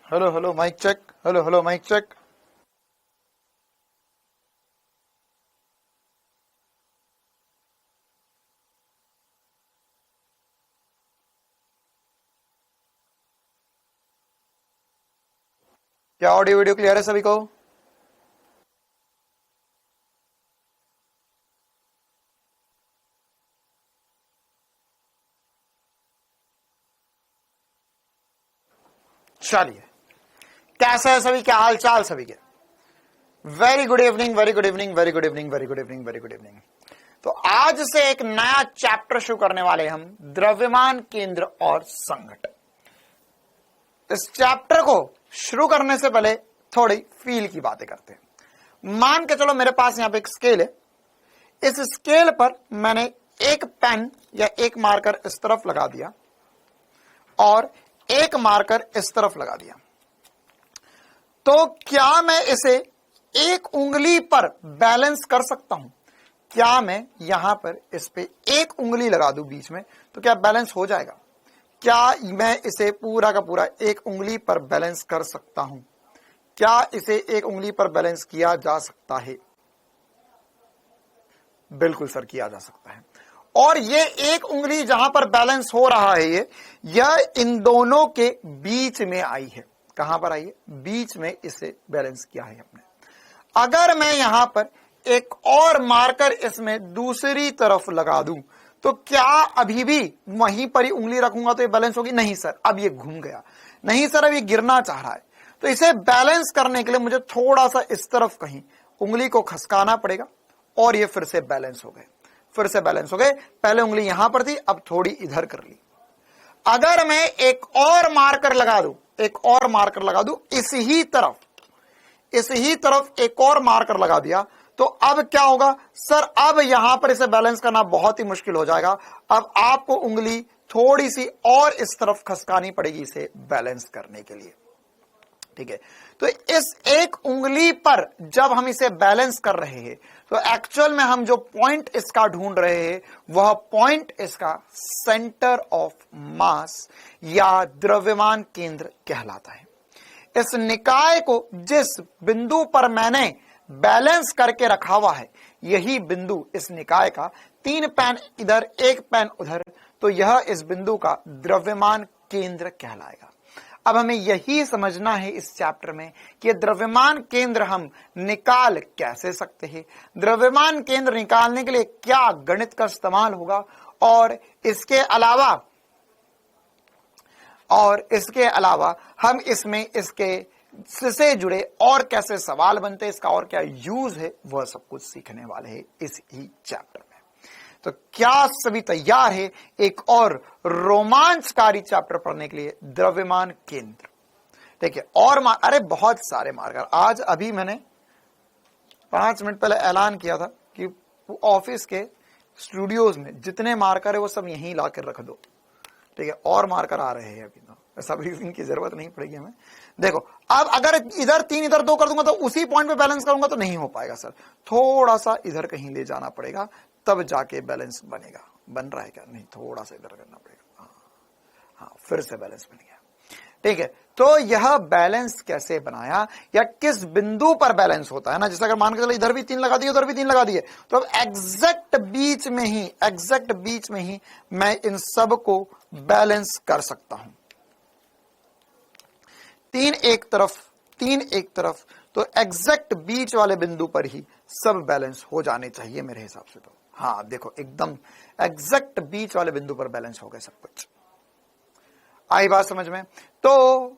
Hello hello mike check, hello hello mike check. क्या audio video clear है सभी को? चलिए, कैसा है सभी, क्या हाल चाल सभी के? Very good evening, very good evening, very good evening, very good evening, very good evening. तो आज से एक नया चैप्टर शुरू करने वाले हम, द्रव्यमान केंद्र और संघटन। इस चैप्टर को शुरू करने से पहले थोड़ी फील की बातें करते हैं। मान के चलो मेरे पास यहां पे एक स्केल है, इस स्केल पर मैंने एक पेन या एक मार्कर इस तरफ लगा दिया और एक मार्कर इस तरफ लगा दिया, तो क्या मैं इसे एक उंगली पर बैलेंस कर सकता हूं? क्या मैं यहां पर इस पे एक उंगली लगा दूं बीच में, तो क्या बैलेंस हो जाएगा? क्या मैं इसे पूरा का पूरा एक उंगली पर बैलेंस कर सकता हूं? क्या इसे एक उंगली पर बैलेंस किया जा सकता है? बिल्कुल सर, किया जा सकता है। और ये एक उंगली जहां पर बैलेंस हो रहा है, यह इन दोनों के बीच में आई है। कहां पर आई है? बीच में इसे बैलेंस किया है हमने। अगर मैं यहां पर एक और मार्कर इसमें दूसरी तरफ लगा दूं, तो क्या अभी भी वहीं पर ही उंगली रखूंगा तो ये बैलेंस होगी? नहीं सर, अब ये घूम गया। नहीं सर, अब ये गिरना चाह रहा है। तो इसे बैलेंस करने के लिए मुझे थोड़ा सा इस तरफ कहीं उंगली को खसकाना पड़ेगा और ये फिर से बैलेंस हो गए, फिर से बैलेंस हो गए। पहले उंगली यहां पर थी, अब थोड़ी इधर कर ली। अगर मैं एक और मार्कर लगा दूं, एक और मार्कर लगा दूं इसी तरफ एक और मार्कर लगा दिया, तो अब क्या होगा सर? अब यहां पर इसे बैलेंस करना बहुत ही मुश्किल हो जाएगा। अब आपको उंगली थोड़ी सी और इस तरफ खसकानी पड़ेगी इसे बैलेंस करने के लिए। ठीक है, तो इस एक उंगली पर जब हम इसे बैलेंस कर रहे हैं, तो एक्चुअल में हम जो पॉइंट इसका ढूंढ रहे हैं, वह पॉइंट इसका सेंटर ऑफ मास या द्रव्यमान केंद्र कहलाता है। इस निकाय को जिस बिंदु पर मैंने बैलेंस करके रखा हुआ है, यही बिंदु इस निकाय का, 3 पेन इधर 1 पेन उधर, तो यह इस बिंदु का द्रव्यमान केंद्र कहलाएगा। अब हमें यही समझना है इस चैप्टर में कि द्रव्यमान केंद्र हम निकाल कैसे सकते हैं, द्रव्यमान केंद्र निकालने के लिए क्या गणित का इस्तेमाल होगा, और इसके अलावा हम इसमें इसके से जुड़े और कैसे सवाल बनते हैं, इसका और क्या यूज है, वह सब कुछ सीखने वाले हैं इस ही चैप्टर में। तो क्या सभी तैयार है एक और रोमांचकारी चैप्टर पढ़ने के लिए, द्रव्यमान केंद्र? ठीक है, और अरे बहुत सारे मार्कर आज, अभी मैंने 5 मिनट पहले ऐलान किया था कि ऑफिस के स्टूडियोज में जितने मार्कर है वो सब यहीं लाकर रख दो। ठीक है, और मार्कर आ रहे हैं अभी, तो ऐसा ब्रीफिंग की जरूरत नहीं पड़ेगी हमें। देखो, अब अगर इधर 3 इधर 2 कर दूंगा तो उसी पॉइंट पे बैलेंस करूंगा तो नहीं हो पाएगा सर, थोड़ा सा इधर कहीं ले जाना पड़ेगा, तब जाके बैलेंस बनेगा। बन रहा है क्या? नहीं, थोड़ा सा इधर करना पड़ेगा। हाँ, फिर से बैलेंस बन गया। ठीक है, तो यह बैलेंस कैसे बनाया या किस बिंदु पर बैलेंस होता है ना, जैसे अगर मान के चलो इधर भी 3 लगा दिए, उधर भी 3 लगा दिए, तो अब एग्जैक्ट बीच में ही मैं इन सब को बैलेंस कर सकता हूं। 3 एक तरफ, तो एग्जैक्ट बीच वाले बिंदु पर ही सब बैलेंस हो जाने चाहिए मेरे हिसाब से। तो हाँ देखो, एकदम एग्जैक्ट बीच वाले बिंदु पर बैलेंस हो गए सब कुछ। आई बात समझ में? तो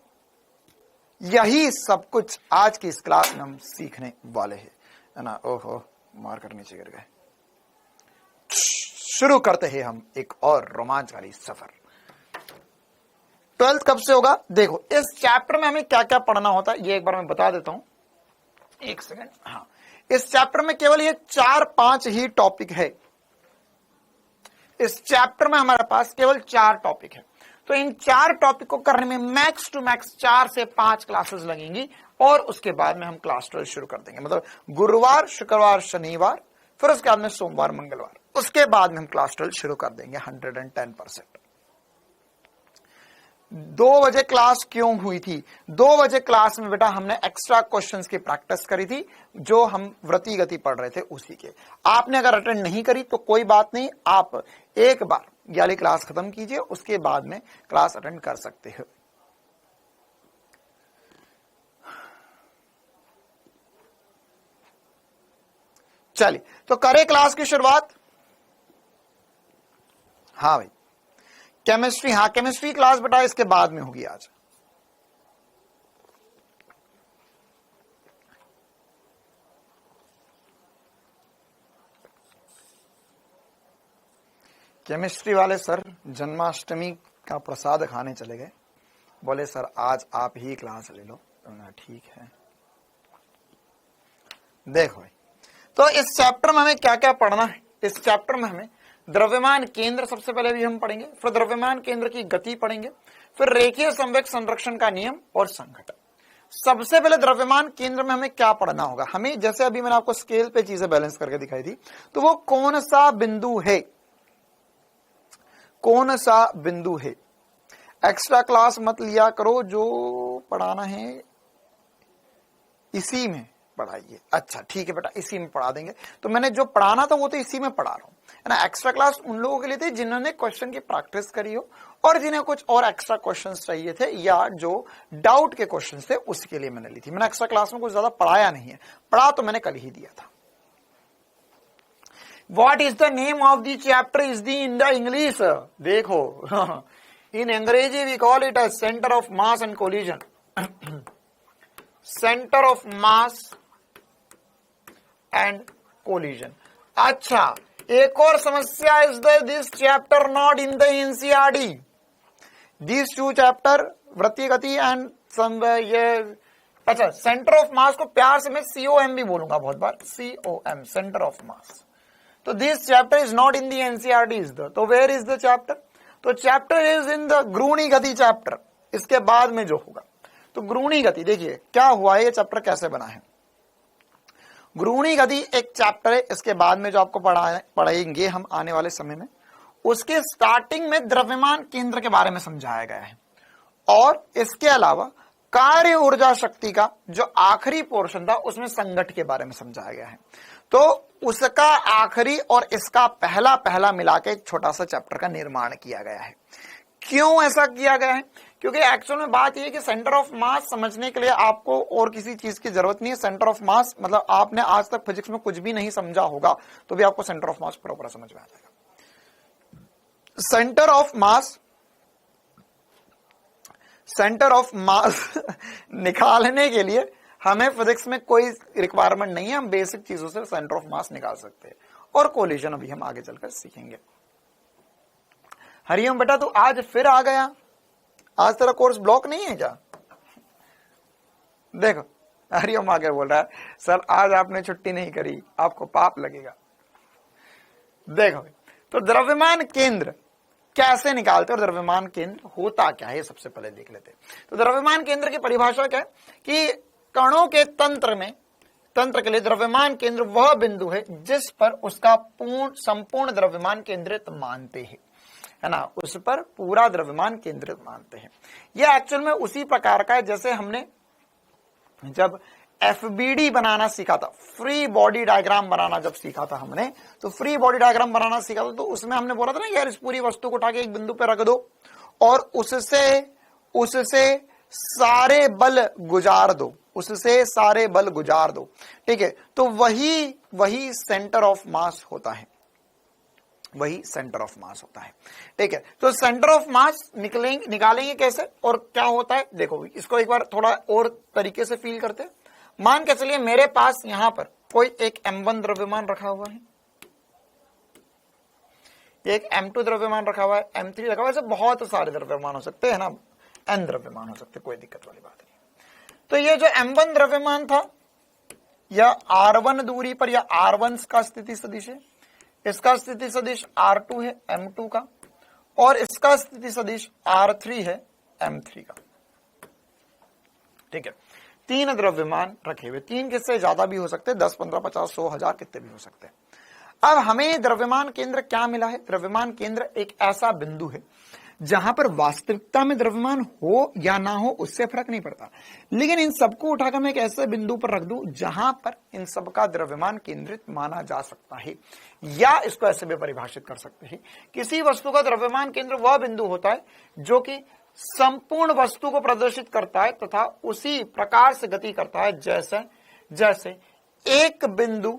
यही सब कुछ आज की इस क्लास में हम सीखने वाले हैं, है ना। ओहो, मार्कर नीचे गिर गए। शुरू करते हैं हम एक और रोमांचकारी सफर। 12th कब से होगा? देखो, इस चैप्टर में हमें क्या क्या पढ़ना होता है ये एक बार मैं बता देता हूं, एक सेकंड। हाँ, इस चैप्टर में केवल ये 4-5 ही टॉपिक है। इस चैप्टर में हमारे पास केवल 4 टॉपिक है, तो इन 4 टॉपिक को करने में मैक्स टू मैक्स 4 से 5 क्लासेस लगेंगी, और उसके बाद में हम क्लास 12 शुरू कर देंगे। मतलब गुरुवार, शुक्रवार, शनिवार, फिर उसके बाद में सोमवार, मंगलवार, उसके बाद में हम क्लास 12 शुरू कर देंगे 110%। 2 बजे क्लास क्यों हुई थी? 2 बजे क्लास में बेटा हमने एक्स्ट्रा क्वेश्चंस की प्रैक्टिस करी थी, जो हम वृत्ति गति पढ़ रहे थे उसी के। आपने अगर अटेंड नहीं करी तो कोई बात नहीं, आप एक बार ये वाली क्लास खत्म कीजिए, उसके बाद में क्लास अटेंड कर सकते हो। चलिए तो करें क्लास की शुरुआत। हाँ भाई केमिस्ट्री, हाँ केमिस्ट्री क्लास बेटा इसके बाद में होगी आज। केमिस्ट्री वाले सर जन्माष्टमी का प्रसाद खाने चले गए, बोले सर आज आप ही क्लास ले लो। तो ठीक है। देखो भाई तो इस चैप्टर में हमें क्या क्या पढ़ना है? इस चैप्टर में हमें द्रव्यमान केंद्र सबसे पहले भी हम पढ़ेंगे, फिर द्रव्यमान केंद्र की गति पढ़ेंगे, फिर रेखीय संवेग संरक्षण का नियम और संघटन। सबसे पहले द्रव्यमान केंद्र में हमें क्या पढ़ना होगा? हमें जैसे अभी मैंने आपको स्केल पे चीजें बैलेंस करके दिखाई थी, तो वो कौन सा बिंदु है, कौन सा बिंदु है। एक्स्ट्रा क्लास मत लिया करो, जो पढ़ाना है इसी में पढ़ाइए। अच्छा ठीक है बेटा इसी में पढ़ा देंगे। तो मैंने जो पढ़ाना था वो तो इसी में पढ़ा रहा हूं, है ना। एक्स्ट्रा क्लास उन लोगों के लिए थी जिन्होंने क्वेश्चन की प्रैक्टिस करी हो और जिन्हें कुछ और एक्स्ट्रा क्वेश्चंस चाहिए थे या जो डाउट के क्वेश्चंस थे उसके लिए मैंने ली थी। मैंने एक्स्ट्रा क्लास में कुछ ज्यादा पढ़ाया नहीं है, पढ़ा तो मैंने कल ही दिया था। What is the name of the chapter is the in the English. देखो in Angrezi we call it as centre of mass and collision. Centre of mass and collision. अच्छा एक और समस्या is this chapter not in the NCERT. This 2 chapter वृत्तीय गति and ये अच्छा centre of मास को प्यार से मैं COM भी बोलूंगा बहुत बार, COM सेंटर ऑफ मास। तो this chapter is not in the NCERT is the, तो वेयर इज द चैप्टर? तो चैप्टर इज इन द ग्रूणी गति चैप्टर, इसके बाद में जो होगा। तो ग्रूणी गति देखिए क्या हुआ है, ये चैप्टर कैसे बना है। ग्रूणी गति एक चैप्टर है, इसके बाद में जो आपको पढ़ाएंगे हम आने वाले समय में, उसके स्टार्टिंग में द्रव्यमान केंद्र के बारे में समझाया गया है और इसके अलावा कार्य ऊर्जा शक्ति का जो आखिरी पोर्शन था उसमें संघट के बारे में समझाया गया है। तो उसका आखिरी और इसका पहला पहला मिला के एक छोटा सा चैप्टर का निर्माण किया गया है। क्यों ऐसा किया गया है? क्योंकि एक्चुअल में बात यह है कि सेंटर ऑफ मास समझने के लिए आपको और किसी चीज की जरूरत नहीं है। सेंटर ऑफ मास मतलब आपने आज तक फिजिक्स में कुछ भी नहीं समझा होगा तो भी आपको सेंटर ऑफ मास पूरा समझ में आ जाएगा। सेंटर ऑफ मास निकालने के लिए हमें फिजिक्स में कोई रिक्वायरमेंट नहीं है, हम बेसिक चीजों से सेंटर ऑफ मास निकाल सकते हैं और कोलिजन अभी हम आगे चलकर सीखेंगे। हरिओम बेटा तू आज फिर आ गया, आज तेरा कोर्स ब्लॉक नहीं है क्या? देखो हरिओम आगे बोल रहा है सर आज आपने छुट्टी नहीं करी, आपको पाप लगेगा। देखो तो द्रव्यमान केंद्र कैसे निकालते और द्रव्यमान केंद्र होता क्या है सबसे पहले देख लेते हैं। तो द्रव्यमान केंद्र की परिभाषा क्या है कि कणों के तंत्र के लिए द्रव्यमान केंद्र वह बिंदु है जिस पर उसका संपूर्ण द्रव्यमान केंद्रित मानते हैं, है ना, उस पर पूरा द्रव्यमान केंद्रित मानते हैं। यह एक्चुअल में उसी प्रकार का है जैसे हमने जब FBD बनाना सीखा था, फ्री बॉडी डायग्राम बनाना जब सीखा था हमने, तो फ्री बॉडी डायग्राम बनाना सीखा था तो उसमें हमने बोला था ना यार इस पूरी वस्तु को उठा के एक बिंदु पे रख दो और उससे सारे बल गुजार दो, उससे सारे बल गुजार दो। ठीक है, तो वही सेंटर ऑफ मास होता है, वही सेंटर ऑफ मास होता है। ठीक है, तो सेंटर ऑफ मास निकालेंगे कैसे और क्या होता है, देखो इसको एक बार थोड़ा और तरीके से फील करते हैं। मान के चलिए मेरे पास यहां पर कोई एक M1 द्रव्यमान रखा हुआ है, एक M2 द्रव्यमान रखा हुआ है, M3 रखा हुआ है, ऐसे बहुत सारे द्रव्यमान हो सकते हैं ना, N द्रव्यमान हो सकते, कोई दिक्कत वाली बात नहीं। तो ये जो M1 द्रव्यमान था या R1 दूरी पर या R1 का स्थिति सदिश है, इसका स्थिति सदिश R2 है M2 का और इसका स्थिति सदिश R3 है M3 का। ठीक है, 3 द्रव्यमान रखे हुए, 3 किससे ज्यादा भी हो सकते हैं, 10, 15, 50, 100, 1000 कितने भी हो सकते हैं। अब हमें द्रव्यमान केंद्र क्या मिला है? द्रव्यमान केंद्र एक ऐसा बिंदु है जहां पर वास्तविकता में द्रव्यमान हो या ना हो उससे फर्क नहीं पड़ता, लेकिन इन सबको उठाकर मैं एक ऐसे बिंदु पर रख दूं जहां पर इन सबका द्रव्यमान केंद्रित माना जा सकता है, या इसको ऐसे भी परिभाषित कर सकते हैं, किसी वस्तु का द्रव्यमान केंद्र वह बिंदु होता है जो कि संपूर्ण वस्तु को प्रदर्शित करता है तथा उसी प्रकार से गति करता है जैसे जैसे एक बिंदु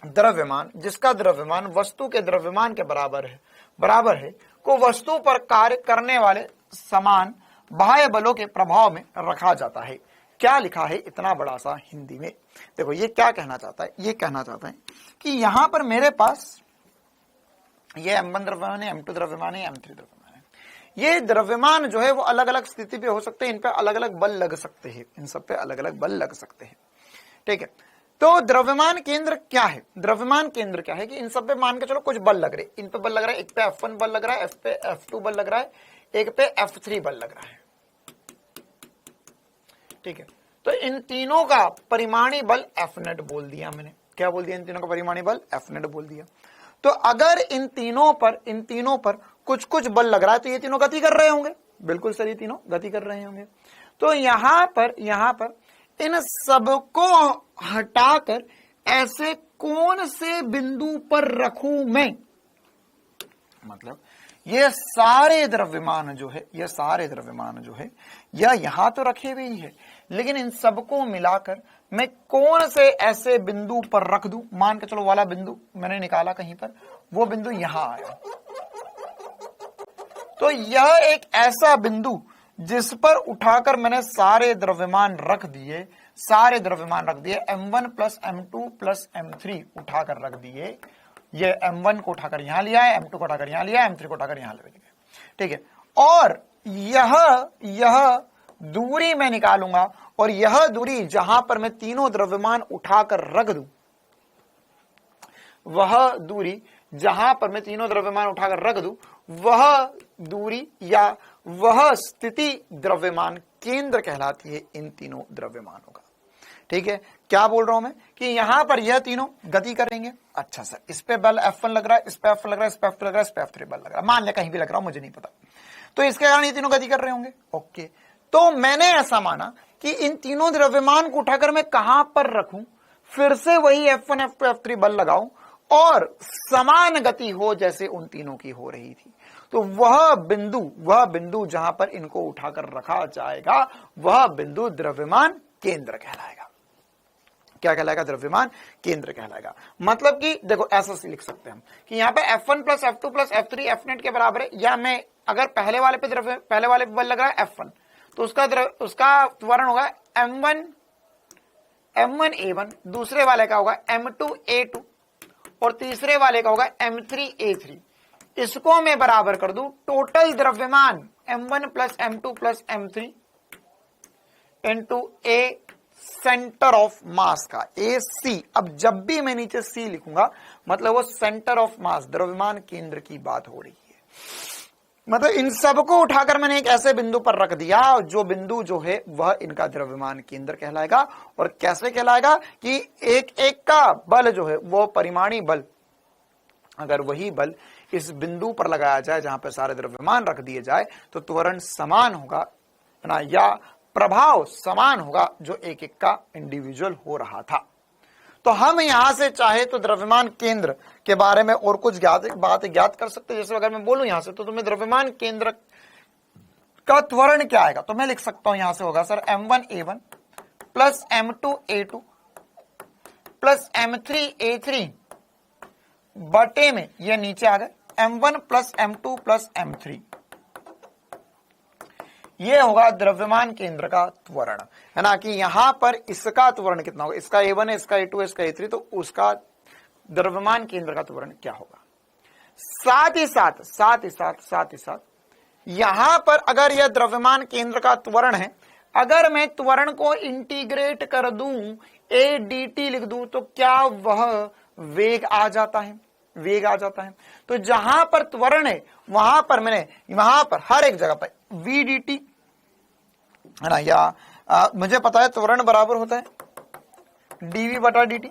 द्रव्यमान जिसका द्रव्यमान वस्तु के द्रव्यमान के बराबर है को वस्तु पर कार्य करने वाले समान बाह्य बलों के प्रभाव में रखा जाता है। क्या लिखा है इतना बड़ा सा हिंदी में? देखो ये क्या कहना चाहता है, ये कहना चाहता है कि यहां पर मेरे पास ये M1 द्रव्यमान है, M2 द्रव्यमान है, M3 द्रव्यमान है। ये द्रव्यमान जो है वो अलग अलग स्थिति पे हो सकते हैं, इन पे अलग अलग बल लग सकते हैं, इन सब पे अलग अलग बल लग सकते हैं। ठीक है, तो द्रव्यमान केंद्र क्या है? द्रव्यमान केंद्र क्या है कि इन सब पे मान के चलो कुछ बल लग रहे, इन पे बल लग रहा है, एक पे F1 बल लग रहा है, पे F2 बल लग रहा है, एक पे F3 बल लग रहा है। ठीक है, तो इन तीनों का परिमाणी बल F नेट बोल दिया मैंने। क्या बोल दिया? इन तीनों का परिमाणी बल F नेट बोल दिया। तो अगर इन तीनों पर कुछ कुछ बल लग रहा है तो ये तीनों गति कर रहे होंगे, बिल्कुल सही, तीनों गति कर रहे होंगे। तो यहां पर इन सबको हटाकर ऐसे कौन से बिंदु पर रखूं मैं? मतलब ये सारे द्रव्यमान जो है या यहां तो रखे हुए ही है, लेकिन इन सबको मिलाकर मैं कौन से ऐसे बिंदु पर रख दूं? मान के चलो वाला बिंदु मैंने निकाला कहीं पर, वो बिंदु यहां आया, तो यह एक ऐसा बिंदु जिस पर उठाकर मैंने सारे द्रव्यमान रख दिए, M1 plus M2 plus M3 उठाकर रख दिए। ये M1 को उठाकर यहां लिया है, M2 को उठाकर यहां लिया है, M3 को उठाकर यहां ले लिया। ठीक है, और यह दूरी मैं निकालूंगा, और यह दूरी जहां पर मैं तीनों द्रव्यमान उठाकर रख दूं, वह दूरी जहां पर मैं तीनों द्रव्यमान उठाकर रख दूं, वह दूरी या वह स्थिति द्रव्यमान केंद्र कहलाती है इन तीनों द्रव्यमानों का। ठीक है, क्या बोल रहा हूं मैं कि यहां पर यह तीनों गति करेंगे। अच्छा सर, इस पे बल F1 लग रहा है, इस पे F1 लग रहा है, इस पे F2 लग रहा है, इस पे F3 बल लग रहा है, मान लिया कहीं भी लग रहा हो, मुझे नहीं पता, तो इसके कारण ये तीनों गति कर रहे होंगे। ओके, तो मैंने ऐसा माना कि इन तीनों द्रव्यमान को उठाकर मैं कहां पर रखूं, फिर से वही F1 F2 F3 बल लगाऊं और समान गति हो जैसे उन तीनों की हो रही थी। तो वह बिंदु जहां पर इनको उठाकर रखा जाएगा, वह बिंदु द्रव्यमान केंद्र कहलाएगा। क्या कहलाएगा? द्रव्यमान केंद्र कहलाएगा। मतलब कि देखो ऐसा लिख सकते हैं हम कि यहाँ पे F1 plus F2 plus F3 F net के बराबर है, या मैं अगर पहले वाले पे बल लग रहा है F1, तो उसका त्वरण होगा M1A1, दूसरे वाले का होगा M2A2 और तीसरे वाले का होगा M3A3। इसको मैं बराबर कर दूं टोटल द्रव्यमान M1 plus M2 plus M3 into A centre of मास का AC। अब जब भी मैं नीचे C लिखूंगा मतलब वो सेंटर ऑफ मास द्रव्यमान केंद्र की बात हो रही है। मतलब इन सबको उठाकर मैंने एक ऐसे बिंदु पर रख दिया, जो बिंदु जो है वह इनका द्रव्यमान केंद्र कहलाएगा। और कैसे कहलाएगा कि एक एक का बल जो है वो परिमाणी बल, अगर वही बल इस बिंदु पर लगाया जाए जहां पर सारे द्रव्यमान रख दिए जाए, तो त्वरण समान होगा ना, या प्रभाव समान होगा जो एक एक का इंडिविजुअल हो रहा था। तो हम यहां से चाहे तो द्रव्यमान केंद्र के बारे में और कुछ बात ज्ञात कर सकते हैं। जैसे अगर मैं बोलूं यहां से तो तुम्हें द्रव्यमान केंद्र का त्वरण क्या आएगा, तो मैं लिख सकता हूं यहां से होगा sir M1A1 plus M2A2 plus M3A3 बटे में ये नीचे आ गए M1 plus M2 plus M3। ये होगा द्रव्यमान केंद्र का त्वरण, है ना, कि यहां पर इसका त्वरण कितना होगा, इसका A1 है, इसका A2 है, इसका A3, तो उसका द्रव्यमान केंद्र का त्वरण क्या होगा। साथ ही साथ यहां पर अगर यह द्रव्यमान केंद्र का त्वरण है, अगर मैं त्वरण को इंटीग्रेट कर दूं, ADT लिख दूं, तो क्या वह वेग आ जाता है, वेग आ जाता है। तो जहां पर त्वरण है वहां पर हर एक जगह पर VDT, है ना, या मुझे पता है त्वरण बराबर होता है dV बटा dt।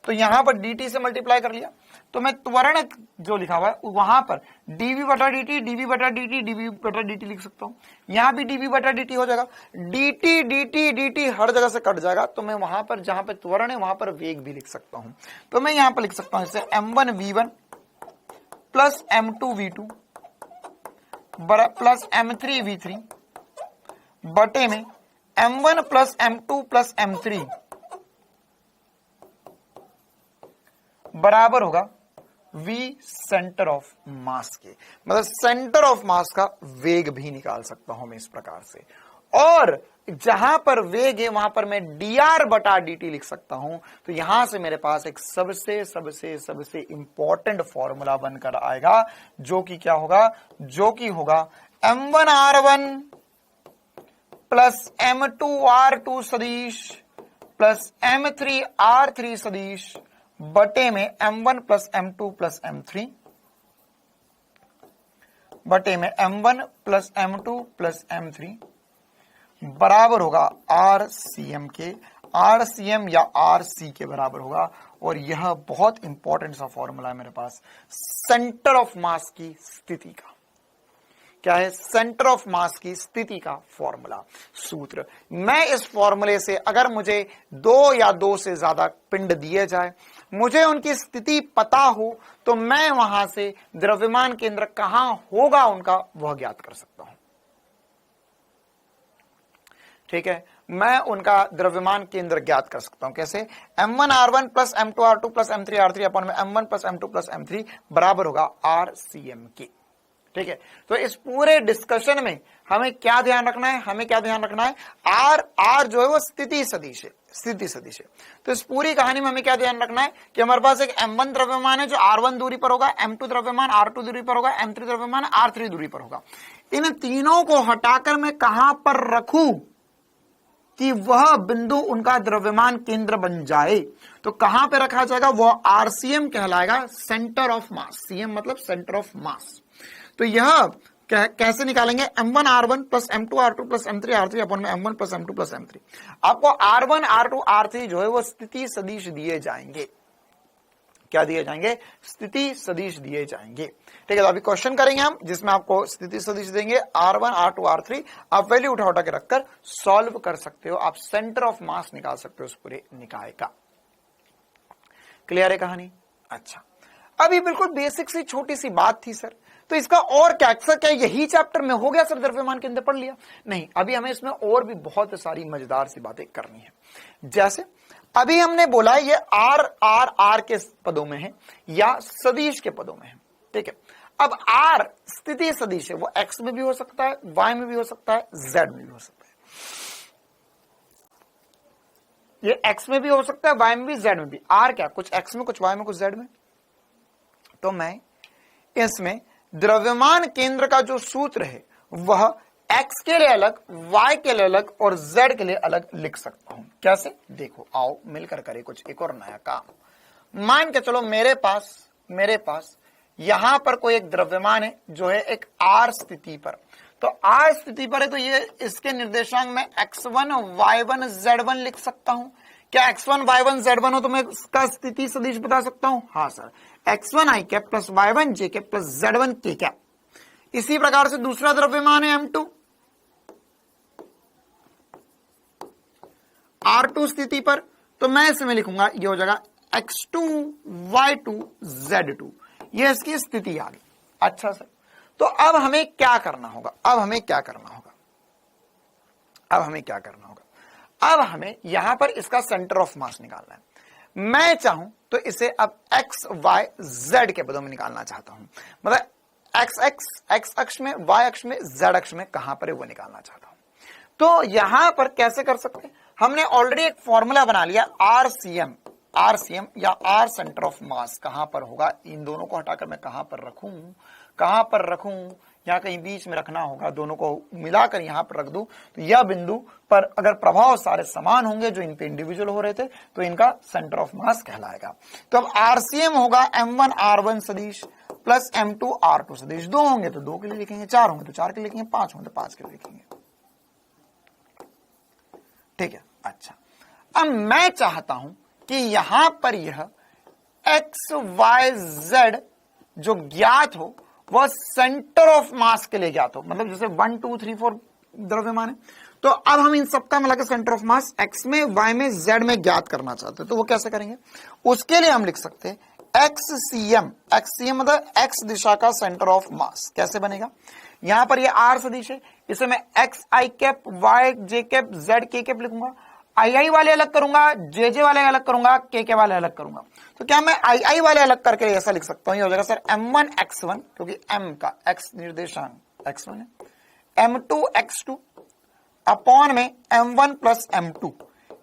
तो यहां पर dt से मल्टीप्लाई कर लिया, तो मैं त्वरण जो लिखा हुआ है वहां पर dv बटा dt, dv बटा dt, dv बटा dt लिख सकता हूं। यहां भी dv बटा dt हो जाएगा, dt dt dt हर जगह से कट जाएगा, तो मैं वहां पर जहां पे त्वरण है वहां पर वेग भी लिख सकता हूं। तो मैं यहां पर लिख सकता हूं जैसे m1 v1 plus m2 v2 plus m3 v3 बटे में m1 plus m2 plus m3 बराबर होगा v सेंटर ऑफ मास के। मतलब सेंटर ऑफ मास का वेग भी निकाल सकता हूं मैं इस प्रकार से, और जहां पर वेग है वहां पर मैं dr बटा dt लिख सकता हूं। तो यहां से मेरे पास एक सबसे सबसे सबसे इंपॉर्टेंट फॉर्मूला बनकर आएगा, जो कि क्या होगा, जो कि होगा m1r1 प्लस m2r2 सदिश प्लस m3r3 सदिश बटे में m1 plus m2 plus m3 बटे में m1 plus m2 plus m3 बराबर होगा RCM के, RCM या RC के बराबर होगा। और यह बहुत इंपॉर्टेंट सा फॉर्मूला है मेरे पास सेंटर ऑफ मास की स्थिति का। क्या है? सेंटर ऑफ मास की स्थिति का फॉर्मूला, सूत्र। मैं इस फॉर्मूले से अगर मुझे 2 या 2 से ज्यादा पिंड दिए जाए, मुझे उनकी स्थिति पता हो, तो मैं वहां से द्रव्यमान केंद्र कहां होगा उनका वह ज्ञात कर सकता हूं। ठीक है, मैं उनका द्रव्यमान केंद्र ज्ञात कर सकता हूं। कैसे? m1r1 plus m2r2 plus m3r3 अपन में m1 plus m2 plus m3 बराबर होगा RCM के। ठीक है, तो इस पूरे डिस्कशन में हमें क्या ध्यान रखना है, हमें क्या ध्यान रखना है, आर जो है वो स्थिति सदिश है, स्थिति सदिश है। तो इस पूरी कहानी में हमें क्या ध्यान रखना है कि हमारे पास एक m1 द्रव्यमान है जो r1 दूरी पर होगा, m2 द्रव्यमान r2 दूरी पर होगा, m3 द्रव्यमान r3 दूरी पर होगा। इन तीनों को हटाकर मैं कहां पर रखूं कि वह बिंदु उनका द्रव्यमान केंद्र बन जाए, तो कहां पे रखा जाएगा, वह RCM कहलाएगा, सेंटर ऑफ मास। CM मतलब सेंटर ऑफ मास। तो यह कैसे निकालेंगे, m1r1 plus m2r2 plus m3r3 अपन में m1 plus m2 plus m3। आपको r1 r2 r3 जो है वो स्थिति सदिश दिए जाएंगे। क्या दिए जाएंगे? स्थिति सदिश दिए जाएंगे। ठीक है, तो अभी क्वेश्चन करेंगे हम जिसमें आपको स्थिति सदिश देंगे r1 r2 r3। आप वैल्यू उठा उठा के रखकर सॉल्व कर सकते हो, आप सेंटर ऑफ मास निकाल सकते हो उस पूरे निकाय का। क्लियर है कहानी? अच्छा, अभी बिल्कुल बेसिक सी छोटी सी बात थी सर, तो इसका और क्या सर, क्या यही चैप्टर में हो गया सर, द्रव्यमान केंद्र पढ़ लिया? नहीं, अभी हमें इसमें और भी बहुत सारी मजेदार सी बातें करनी है। जैसे अभी हमने बोला ये आर आर आर के पदों में है या सदिश के पदों में है। ठीक है, अब आर स्थिति सदिश है, वो एक्स में भी हो सकता है, वाई में भी हो सकता है, जेड में भी हो सकता है। ये एक्स में भी हो सकता है, वाई में भी, जेड में भी। आर क्या, कुछ एक्स में, कुछ वाई में, कुछ जेड में। तो मैं इसमें द्रव्यमान केंद्र का जो सूत्र है वह x के लिए अलग, y के लिए अलग और z के लिए अलग लिख सकता हूं। कैसे? देखो, आओ मिलकर करें कुछ एक और नया काम। मान के चलो मेरे पास यहां पर कोई एक द्रव्यमान है जो है एक r स्थिति पर। तो r स्थिति पर है, तो ये इसके निर्देशांक में x1 y1 z1 लिख सकता हूं। क्या x1 y1 z1 हो तो मैं इसका स्थिति सदिश बता सकता हूं? हाँ sir, x1 i cap plus y1 j cap plus z1 k cap. इसी प्रकार से दूसरा द्रव्यमान है m2, R2 स्थिति पर, तो मैं इसमें लिखूंगा, ये हो जाएगा x2 y2 z2। ये इसकी स्थिति आ गई। अच्छा सर, तो अब हमें क्या करना होगा, अब हमें यहां पर इसका सेंटर ऑफ मास निकालना है। मैं चाहूं तो इसे अब x y z के पदों में निकालना चाहता हूं। मतलब x अक्ष में, y अक्ष में, z अक्ष में कहां पर है वो निकालना चाहता हूं। तो यहां पर कैसे कर सकते हैं, हमने ऑलरेडी एक फॉर्मूला बना लिया, RCM या R सेंटर ऑफ मास कहां पर होगा। इन दोनों को हटाकर मैं कहां पर रखूं, यहां कहीं बीच में रखना होगा, दोनों को मिलाकर यहां पर रख दूं, तो यह बिंदु पर अगर प्रभाव सारे समान होंगे जो इन पे इंडिविजुअल हो रहे थे, तो इनका सेंटर ऑफ मास कहलाएगा। तो अब RCM होगा m1 r1 सदिश प्लस m2 r2 सदिश। 2 होंगे तो 2 के लिए लिखेंगे, 4 होंगे तो 4 के लिए लिखेंगे, 5 होंगे तो 5 के लिए लिखेंगे। ठीक है, अच्छा, अब मैं चाहता हूं कि यहां पर यह एक्स वाई जेड जो ज्ञात हो वह सेंटर ऑफ मास के लिए ज्ञात हो, मतलब जैसे 1 2 3 4 द्रव्यमान है, तो अब हम इन सबका मिलाकर सेंटर ऑफ मास एक्स में, वाई में, जेड में ज्ञात करना चाहते हैं, तो वो कैसे करेंगे? उसके लिए हम लिख सकते हैं एक्ससीएम। एक्ससीएम मतलब एक्स दिशा का सेंटर ऑफ मास। कैसे बनेगा? यहां पर ये आर सदिश है, इसे मैं एक्स आई कैप, वाई जे कैप, जेड के कैप लिखूंगा। आई आई वाले अलग करूंगा, जे जे वाले अलग करूंगा, के वाले अलग करूंगा। तो क्या मैं आई आई वाले अलग करके ऐसा लिख सकता हूं? ये हो जाएगा सर m1 x1, क्योंकि m का x निर्देशांक x1 है, m2 x2 अपॉन में m1 प्लस m2,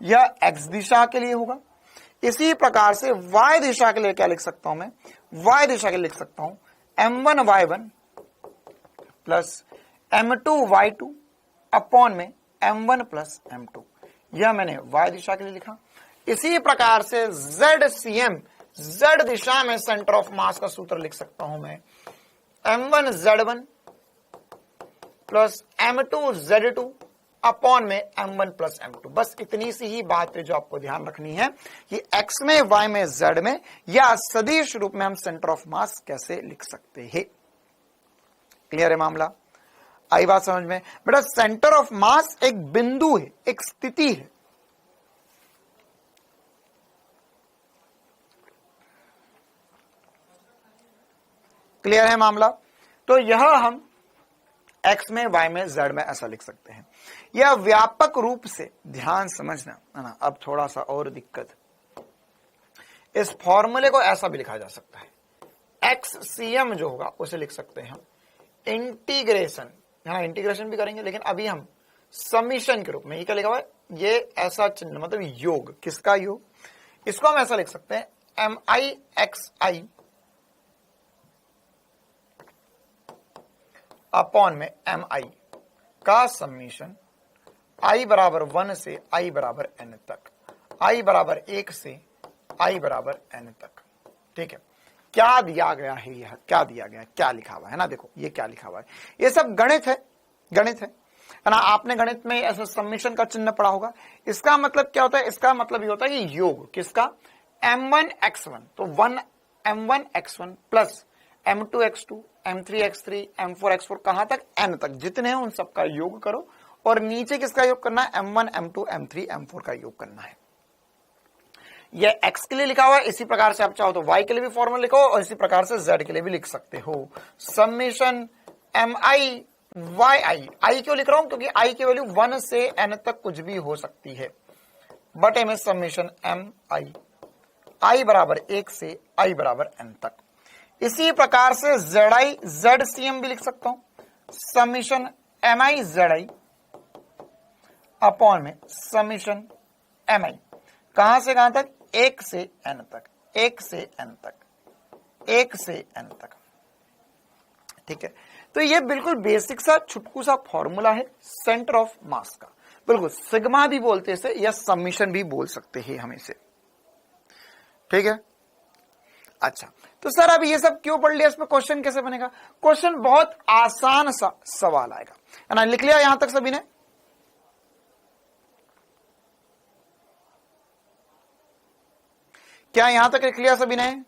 यह x दिशा के लिए होगा। इसी प्रकार से y दिशा के लिए क्या लिख सकता हूं मैं? y दिशा के लिए लिख सकता हूं m1 y1 plus m2 y2 upon में m1 प्लस m2, यह मैंने y दिशा के लिए लिखा। इसी प्रकार से ZCM, z दिशा में सेंटर ऑफ मास का सूत्र लिख सकता हूं मैं m1 z1 plus m2 z2 upon में m1 प्लस m2। बस इतनी सी ही बात पे जो आपको ध्यान रखनी है कि x में, y में, z में या सदिश रूप में हम सेंटर ऑफ मास कैसे लिख सकते हैं। क्लियर है मामला? आई बात समझ में? बेटा सेंटर ऑफ मास एक बिंदु है, एक स्थिति है। क्लियर है मामला? तो यह हम x में, y में, z में ऐसा लिख सकते हैं। यह व्यापक रूप से ध्यान समझना है ना। अब थोड़ा सा और दिक्कत, इस फॉर्मूले को ऐसा भी लिखा जा सकता है, XCM जो होगा उसे लिख सकते हैं हम इंटीग्रेशन, हाँ इंटीग्रेशन भी करेंगे, लेकिन अभी हम समीशन के रूप में। ये क्या लिखा हुआ है? ये ऐसा चिन्ह मतलब योग, किसका योग? इसको हम ऐसा लिख सकते हैं MIXI अपॉन में MI का समीशन I बराबर 1 से I बराबर n तक, I बराबर 1 से I बराबर n तक। ठीक है, क्या दिया गया है? यह क्या दिया गया है, क्या लिखा हुआ है ना? देखो ये क्या लिखा हुआ है, ये सब गणित है, गणित है ना। आपने गणित में ऐसा समीशन का चिन्ह पढ़ा होगा। इसका मतलब क्या होता है? इसका मतलब ये होता है कि योग किसका? m1 x1, तो 1 m1 x1 plus m2 x2, m3 x3, m4 x4, कहां तक? n तक, जितने हैं उन सबका योग करो, और नीचे किसका योग करना है? m1 m2 m3 m4 का योग करना है। यह x के लिए लिखा हुआ है। इसी प्रकार से आप चाहो तो y के लिए भी फॉर्मूला लिखो, और इसी प्रकार से z के लिए भी लिख सकते हो। समेशन mi yi, i क्यों लिख रहा हूं? क्योंकि i की वैल्यू 1 से n तक कुछ भी हो सकती है, बटे में समेशन mi, i बराबर 1 से i बराबर n तक। इसी प्रकार से zi ZCM भी लिख सकता हूं, समेशन mi zi अपॉन में समेशन mi, कहां से कहां तक? 1 से n तक, 1 से n तक, 1 से n तक। ठीक है, तो ये बिल्कुल बेसिक सा छुटकू सा फॉर्मूला है सेंटर ऑफ मास का। बिल्कुल सिग्मा भी बोलते हैं इसे, या समीशन भी बोल सकते हैं हम इसे। ठीक है, अच्छा तो सर अब ये सब क्यों पढ़ लिया, इसमें क्वेश्चन कैसे बनेगा? क्वेश्चन बहुत आसान सा सवाल आएगा, है ना। लिख लिया यहां तक सभी ने? क्या यहां तक लिख लिया सभी ने?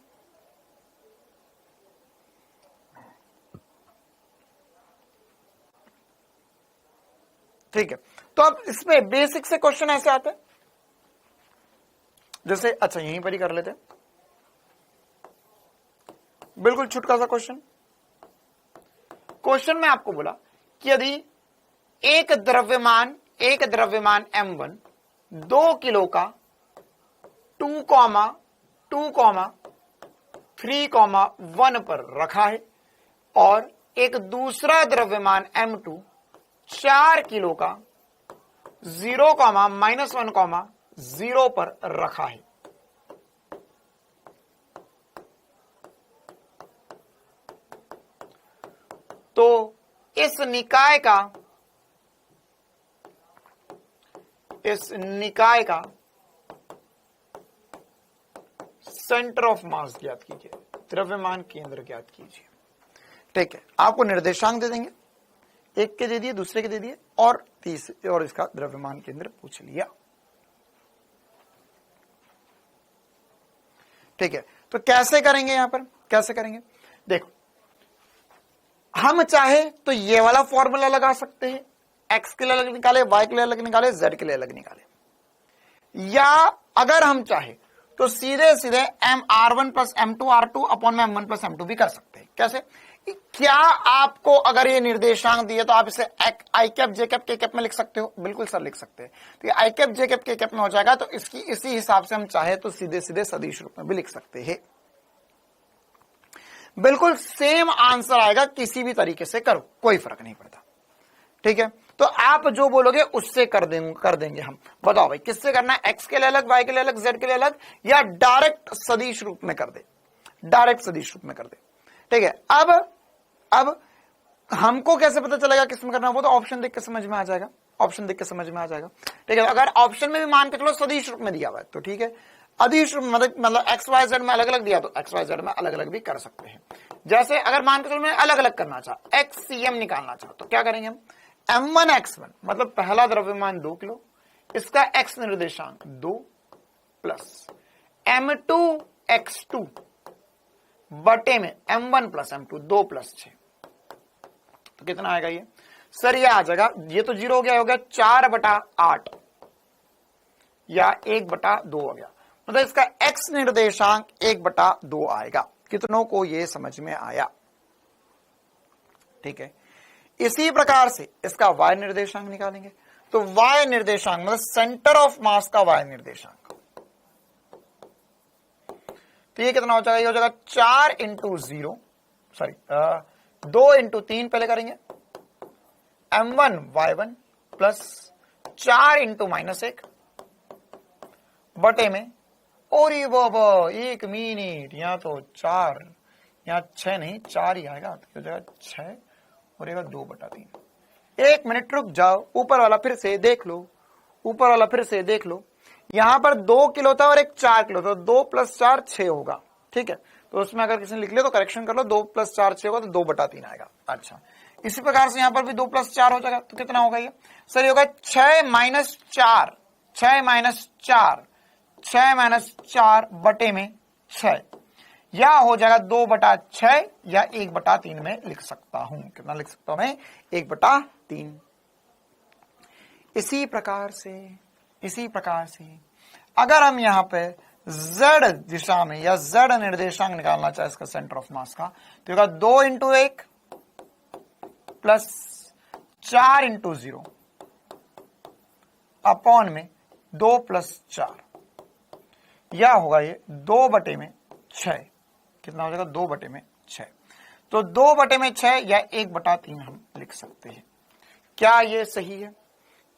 ठीक है, तो अब इसमें बेसिक से क्वेश्चन ऐसे आते हैं, जैसे अच्छा यहीं पर ही कर लेते हैं, बिल्कुल छुटका सा क्वेश्चन। क्वेश्चन में आपको बोला कि यदि एक द्रव्यमान m1 2 किलो का 2,2,3,1 पर रखा है, और एक दूसरा द्रव्यमान m2 4 किलो का 0,-1,0 पर रखा है। तो इस निकाय का सेंटर ऑफ मास ज्ञात कीजिए, द्रव्यमान केंद्र ज्ञात कीजिए। ठीक है, आपको निर्देशांक दे देंगे, एक के दे दिए, दूसरे के दे दिए, और तीसरे और इसका द्रव्यमान केंद्र पूछ लिया। ठीक है, तो कैसे करेंगे, यहां पर कैसे करेंगे, देखो हम चाहे तो ये वाला फॉर्मूला लगा सकते हैं, x के लिए अलग निकाले, y के लिए अलग निकाले, z के लिए अलग निकाले, या अगर हम चाहे तो सीधे सीधे mr1 प्लस m2r2 अपॉन में m1 प्लस m2 भी कर सकते हैं। कैसे, क्या आपको अगर ये निर्देशांक दिए तो आप इसे आई कैप जे कैप के कैप में लिख सकते हो, बिल्कुल सर लिख सकते हैं। तो ये आई कैप जे कैप के कैप में हो जाएगा, तो इसकी इसी हिसाब से हम चाहे तो सीधे सीधे सदिश रूप में भी लिख सकते हैं। बिल्कुल सेम आंसर आएगा, किसी भी तरीके से करो कोई फर्क नहीं पड़ता, ठीक है। तो आप जो बोलोगे उससे कर देंगे हम। बताओ भाई किससे करना है, x के लिए अलग, y के लिए अलग, z के लिए अलग, या डायरेक्ट सदिश रूप में कर दे, डायरेक्ट सदिश रूप में कर दे, ठीक है। अब हमको कैसे पता चलेगा किसमें करना है, वो तो ऑप्शन देख के समझ में आ जाएगा, ऑप्शन देख के समझ में आ जाएगा, ठीक है। अगर ऑप्शन में भी मान के चलो सदिश रूप में दिया हुआ है तो ठीक है, अदिश रूप मतलब एक्स वाई जेड में अलग अलग दिया तो एक्स वाई जेड में अलग अलग भी कर सकते हैं। जैसे अगर मान के चलो मैं अलग अलग करना चाह, एक्ससीएम निकालना चाह तो क्या करेंगे हम, m1x1 मतलब पहला द्रव्यमान 2 किलो, इसका x निर्देशांक 2 प्लस m2x2 बटे में m1 प्लस m2 2 प्लस 6, तो कितना आएगा ये सर, ये आ जाएगा, ये तो 0 हो गया, 4/8 या 1/2 हो गया, मतलब इसका x निर्देशांक 1/2 आएगा। कितनों को ये समझ में आया, ठीक है। इसी प्रकार से इसका y निर्देशांक निकालेंगे, तो y निर्देशांक मतलब सेंटर ऑफ मास का y निर्देशांक, तो ये कितना हो जाएगा, ये हो जाएगा 4 इंटू 0 सॉरी 2 इंटू 3 पहले करेंगे, m1 y1 प्लस 4 इंटू -1 बटे में, और ये बाबा 1 मिनट, यहाँ तो 4, यहाँ 6 नहीं 4 ही आएगा, तो हो जाएगा 6 और 2/3। 1 मिनट रुक जाओ, ऊपर वाला फिर से देख लो, ऊपर वाला फिर से देख लो, यहां पर 2 किलो था और एक 4 किलो था, 2 प्लस 4 6 होगा, ठीक है। तो उसमें अगर किसी ने लिख लिया तो करेक्शन कर लो, 2 प्लस 4 6 होगा, तो 2/3 आएगा। अच्छा, इसी प्रकार से यहां पर भी 2 प्लस 4 हो जाएगा, तो कितना होगा ये सर, ये होगा 6 माइनस 4, 6 माइनस 4, 6 माइनस 4 बटे में 6, या हो जाएगा 2/6 या 1/3 में लिख सकता हूं। कितना लिख सकता हूं मैं, 1/3। इसी प्रकार से अगर हम यहां पे z दिशा में या z निर्देशांक निकालना चाहे इसका सेंटर ऑफ मास का, तो होगा 2 इंटू 1 प्लस 4 इंटू 0 अपॉन में 2 प्लस 4, या होगा ये 2/6, कितना हो जाएगा 2/6, तो 2/6 या 1/3 हम लिख सकते हैं। क्या ये सही है,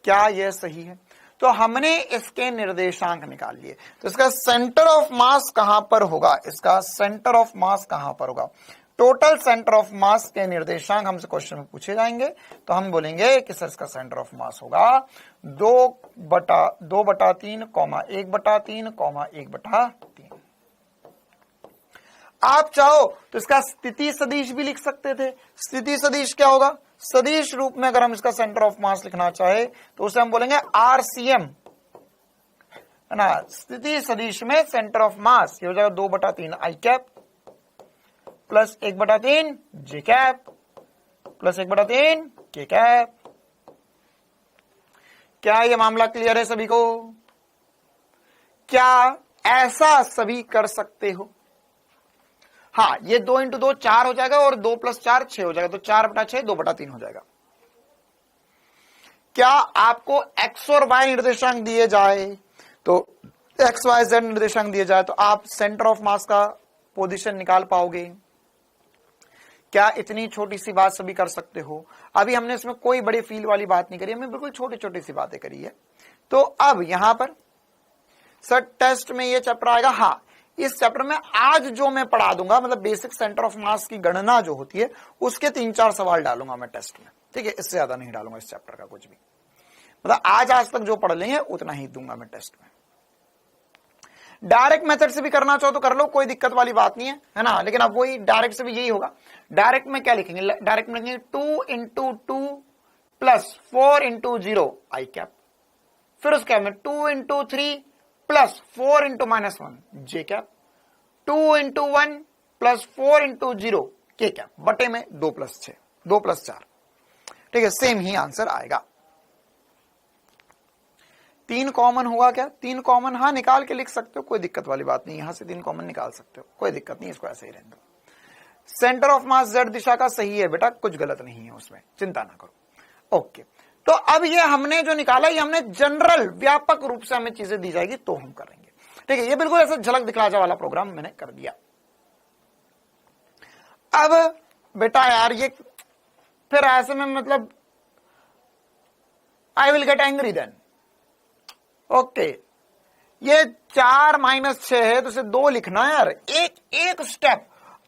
क्या ये सही है? तो हमने इसके निर्देशांक निकाल लिए, तो इसका सेंटर ऑफ मास कहां पर होगा, इसका सेंटर ऑफ मास कहां पर होगा, टोटल सेंटर ऑफ मास के निर्देशांक हमसे क्वेश्चन में पूछे जाएंगे, तो हम बोलेंगे कि सर इसका सेंटर ऑफ मास होगा 2/3, 1/3, 1/3। आप चाहो तो इसका स्थिति सदिश भी लिख सकते थे। स्थिति सदिश क्या होगा, सदिश रूप में अगर हम इसका सेंटर ऑफ मास लिखना चाहे तो उसे हम बोलेंगे आरसीएम, है ना। स्थिति सदिश में सेंटर ऑफ मास ये हो जाएगा 2/3 आई कैप प्लस 1/3 जे कैप प्लस 1/3 के कैप। क्या ये मामला क्लियर है सभी को? क्या ऐसा सभी कर सकते हो? हाँ, ये 2 इंटू 2 4 हो जाएगा और 2 प्लस 4 6 हो जाएगा, तो 4/6 2/3 हो जाएगा। क्या आपको x और y निर्देशांक दिए जाए, तो x y z निर्देशांक दिए जाए तो आप सेंटर ऑफ मास का पोजीशन निकाल पाओगे? क्या इतनी छोटी सी बात सभी कर सकते हो? अभी हमने इसमें कोई बड़ी फील वाली बात नहीं करी, हमने बिल्कुल छोटी छोटी सी बातें करी है। तो अब यहां पर सर टेस्ट में ये चैप्टर आएगा। हाँ, इस चैप्टर में आज जो मैं पढ़ा दूंगा, मतलब बेसिक सेंटर ऑफ मास की गणना जो होती है उसके 3-4 सवाल डालूंगा मैं टेस्ट में, ठीक है। इससे ज्यादा नहीं डालूंगा इस चैप्टर का कुछ भी, मतलब आज तक जो पढ़ लेंगे उतना ही दूंगा मैं टेस्ट में। डायरेक्ट मेथड से भी करना चाहो तो कर लो, कोई दिक्कत वाली बात नहीं है ना। लेकिन अब वही डायरेक्ट से भी यही होगा। डायरेक्ट में क्या लिखेंगे, डायरेक्ट में लिखेंगे 2 इंटू 2 प्लस 4 इंटू 0 आई कैप, फिर उसके बाद में 2 इंटू 3 प्लस 4 इंटू -1 जे कैप, 2 इंटू 1 प्लस 4 इंटू 0 के क्या बटे में 2 प्लस 6, 2 प्लस 4, ठीक है, सेम ही आंसर आएगा। 3 कॉमन हुआ क्या? 3 कॉमन, हाँ निकाल के लिख सकते हो, कोई दिक्कत वाली बात नहीं, यहां से 3 कॉमन निकाल सकते हो, कोई दिक्कत नहीं, इसको ऐसे ही रहने दो। सेंटर ऑफ मास z दिशा का सही है बेटा, कुछ गलत नहीं है उसमें, चिंता ना करो। ओके, तो अब ये हमने जो निकाला, ये हमने जनरल व्यापक रूप से हमें चीजें दी जाएगी तो हम करेंगे, ठीक है। ये बिल्कुल ऐसे झलक दिखला जा वाला प्रोग्राम मैंने कर दिया। अब बेटा यार ये फिर ऐसे में मतलब I will get angry then. Okay, ये 4 - 6 है तो इसे 2 लिखना है यार, एक स्टेप।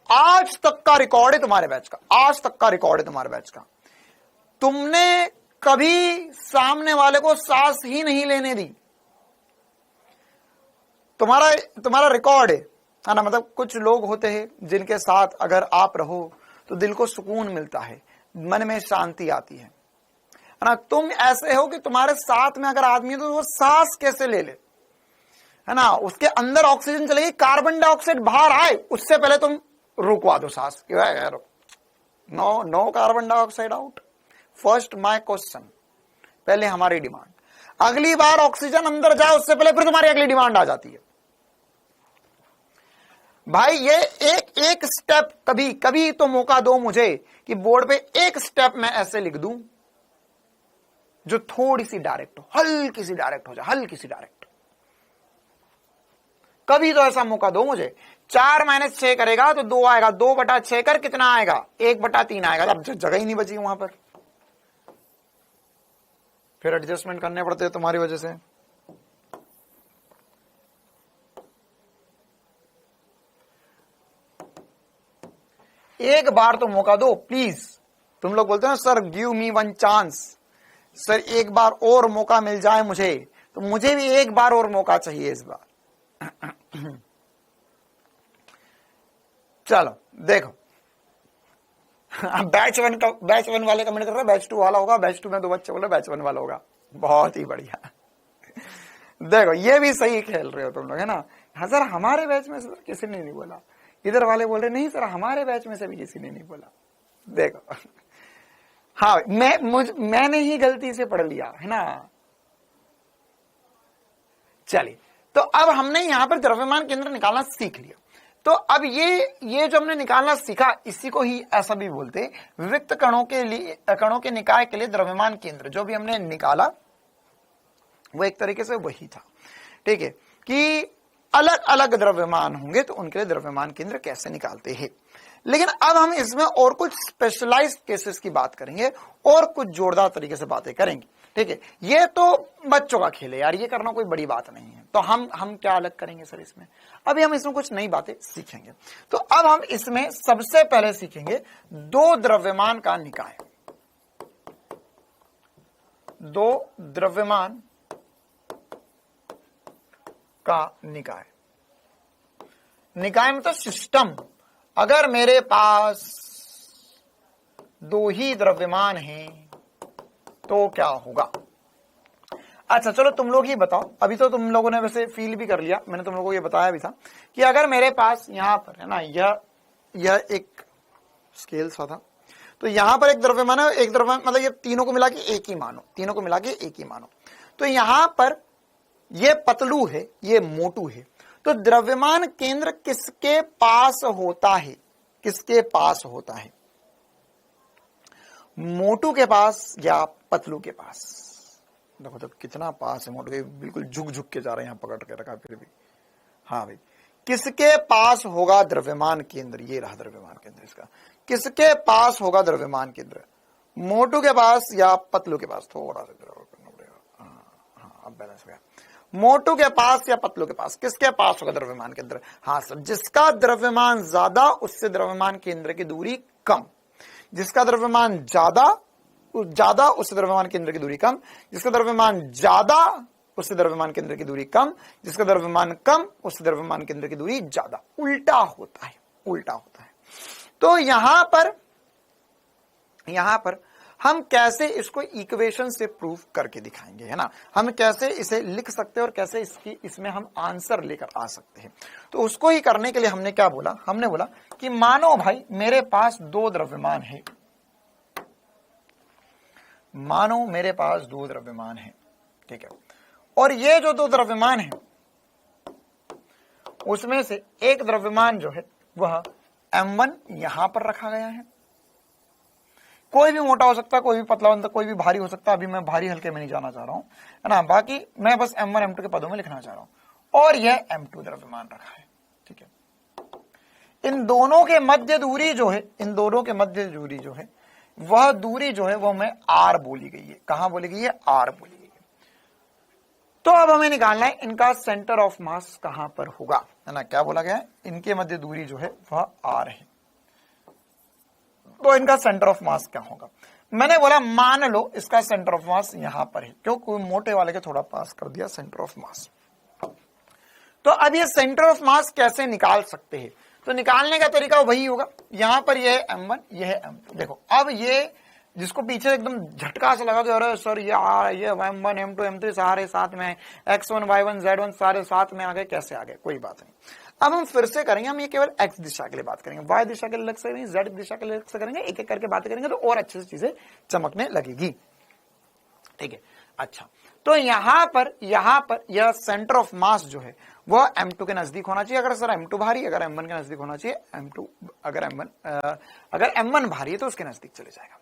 आज तक का रिकॉर्ड है तुम्हारे बैच का, आज तक का रिकॉर्ड है तुम्हारे बैच का, तुमने कभी सामने वाले को सांस ही नहीं लेने दी। तुम्हारा रिकॉर्ड है ना, मतलब कुछ लोग होते हैं जिनके साथ अगर आप रहो तो दिल को सुकून मिलता है, मन में शांति आती है ना। तुम ऐसे हो कि तुम्हारे साथ में अगर आदमी है तो वो सांस कैसे ले ले, है ना, उसके अंदर ऑक्सीजन चलेगी, कार्बन डाइऑक्साइड बाहर आए उससे पहले तुम रुकवा दो सांस। No carbon dioxide out, first my question, पहले हमारी डिमांड, अगली बार ऑक्सीजन अंदर जाए उससे पहले फिर तुम्हारी अगली डिमांड आ जाती है। भाई ये एक स्टेप, कभी तो मौका दो मुझे कि बोर्ड पे एक स्टेप मैं ऐसे लिख दूं जो थोड़ी सी डायरेक्ट हो, हल्की सी डायरेक्ट हो जाए, हल्की सी डायरेक्ट, कभी तो ऐसा मौका दो मुझे। 4 - 6 करेगा तो 2 आएगा, 2/6 कर कितना आएगा, 1/3 आएगा। अब जगह ही नहीं बची वहां पर, फिर एडजस्टमेंट करने पड़ते हैं तुम्हारी वजह से। एक बार तो मौका दो प्लीज। तुम लोग बोलते हो ना sir give me 1 chance, sir एक बार और मौका मिल जाए मुझे, तो मुझे भी एक बार और मौका चाहिए इस बार। चलो देखो, बैच 1 वाले कमेंट कर रहे हैं, बैच 2 वाला होगा, बैच 2 में 2 बच्चे बोले बैच 1 वाला होगा, बहुत ही बढ़िया। देखो ये भी सही खेल रहे हो तुम लोग, है ना। हाँ सर हमारे बैच में सर किसी ने नहीं बोला, इधर वाले बोल रहे नहीं सर हमारे बैच में से भी किसी ने नहीं बोला। देखो हाँ मैंने ही गलती से पढ़ लिया है ना। चलिए, तो अब हमने यहां पर द्रव्यमान केंद्र निकालना सीख लिया। तो अब ये जो हमने निकालना सीखा, इसी को ही ऐसा भी बोलते, विविक्त कणों के निकाय के लिए द्रव्यमान केंद्र जो भी हमने निकाला वो एक तरीके से वही था, ठीक है, कि अलग अलग द्रव्यमान होंगे तो उनके लिए द्रव्यमान केंद्र कैसे निकालते हैं। लेकिन अब हम इसमें और कुछ स्पेशलाइज्ड केसेस की बात करेंगे और कुछ जोरदार तरीके से बातें करेंगे, ठीक है। ये तो बच्चों का खेल है यार, ये करना कोई बड़ी बात नहीं है। तो हम क्या अलग करेंगे सर इसमें, अभी हम इसमें कुछ नई बातें सीखेंगे। तो अब हम इसमें सबसे पहले सीखेंगे 2 द्रव्यमान का निकाय। 2 द्रव्यमान का निकाय, निकाय मतलब सिस्टम। अगर मेरे पास 2 ही द्रव्यमान हैं तो क्या होगा। अच्छा चलो तुम लोग ही बताओ, अभी तो तुम लोगों ने वैसे फील भी कर लिया, मैंने तुम लोगों को ये बताया भी था कि अगर मेरे पास यहां पर है ना, यह एक स्केल सा था, तो यहां पर एक द्रव्यमान है, एक द्रव्यमान मतलब ये तीनों को मिला के एक ही मानो, तीनों को मिला के एक ही मानो। तो यहां पर ये पतलू है, ये मोटू है, तो द्रव्यमान केंद्र किसके पास होता है, किसके पास होता है, मोटू के पास या पतलू के पास। देखो तो कितना पास है मोटू के, बिल्कुल झुक झुक के जा रहे हैं, यहां पकड़ के रखा फिर भी। हाँ भाई, किसके पास होगा द्रव्यमान केंद्र, ये रहा द्रव्यमान केंद्र इसका, किसके पास होगा द्रव्यमान केंद्र, मोटू के पास या पतलू के पास। थोड़ा सा करना पड़ेगा, हाँ अब बैलेंस हो गया। मोटू के पास या पतलू के पास, किसके पास होगा द्रव्यमान केंद्र। हाँ सर, जिसका द्रव्यमान ज्यादा उससे द्रव्यमान केंद्र की दूरी कम, जिसका द्रव्यमान ज्यादा उससे द्रव्यमान केंद्र की दूरी कम, जिसका द्रव्यमान ज्यादा उससे द्रव्यमान केंद्र की दूरी कम, जिसका द्रव्यमान कम उससे द्रव्यमान केंद्र की दूरी ज्यादा। उल्टा होता है, उल्टा होता है। तो यहां पर हम कैसे इसको इक्वेशन से प्रूव करके दिखाएंगे, है ना, हम कैसे इसे लिख सकते हैं और कैसे इसमें हम आंसर लेकर आ सकते हैं। तो उसको ही करने के लिए हमने क्या बोला, हमने बोला कि मानो भाई मेरे पास दो द्रव्यमान है, मानो मेरे पास दो द्रव्यमान है, ठीक है, और ये जो दो द्रव्यमान है उसमें से एक द्रव्यमान जो है वह M1 यहां पर रखा गया है, कोई भी मोटा हो सकता है, कोई भी पतला हो सकता है, कोई भी भारी हो सकता है, अभी मैं भारी हल्के में नहीं जाना चाह रहा हूं, है ना, बाकी मैं बस M1 M2 के पदों में लिखना चाह रहा हूं, और यह M2 द्रव्यमान रखा है, ठीक है। इन दोनों के मध्य दूरी जो है, इन दोनों के मध्य दूरी जो है वह दूरी जो है वह में R बोली गई है, कहां बोली गई है, R बोली गई है। तो अब हमें निकालना है इनका सेंटर ऑफ मास कहां पर होगा, है ना, क्या बोला गया है, इनके मध्य दूरी जो है वह R है, तो इनका सेंटर ऑफ मास क्या होगा। मैंने बोला मान लो इसका सेंटर ऑफ मास यहां पर है, क्योंकि मोटे वाले के थोड़ा पास कर दिया सेंटर ऑफ मास। तो अब ये सेंटर ऑफ मास कैसे निकाल सकते हैं, तो निकालने का तरीका वही होगा, यहां पर यह है M1, यह है M2। देखो अब ये जिसको पीछे एकदम झटका से लगा कि अरे सर ये M1 M2 M3 सारे साथ में, X1 Y1 Z1 सारे साथ में आ गए, कैसे आ गए, कोई बात नहीं। अब हम फिर से करेंगे, हम ये केवल x दिशा के लिए बात करेंगे, y दिशा के लिए अलग से करेंगे, z दिशा के लिए अलग से करेंगे, एक एक करके बात करेंगे तो और अच्छे से चीजें चमकने लगेगी, ठीक है। अच्छा, तो यहां पर यह सेंटर ऑफ मास जो है वह M2 के नजदीक होना चाहिए, अगर सर M2 भारी, अगर M1 के नजदीक होना चाहिए M2, अगर M1 भारी है तो उसके नजदीक चले जाएगा।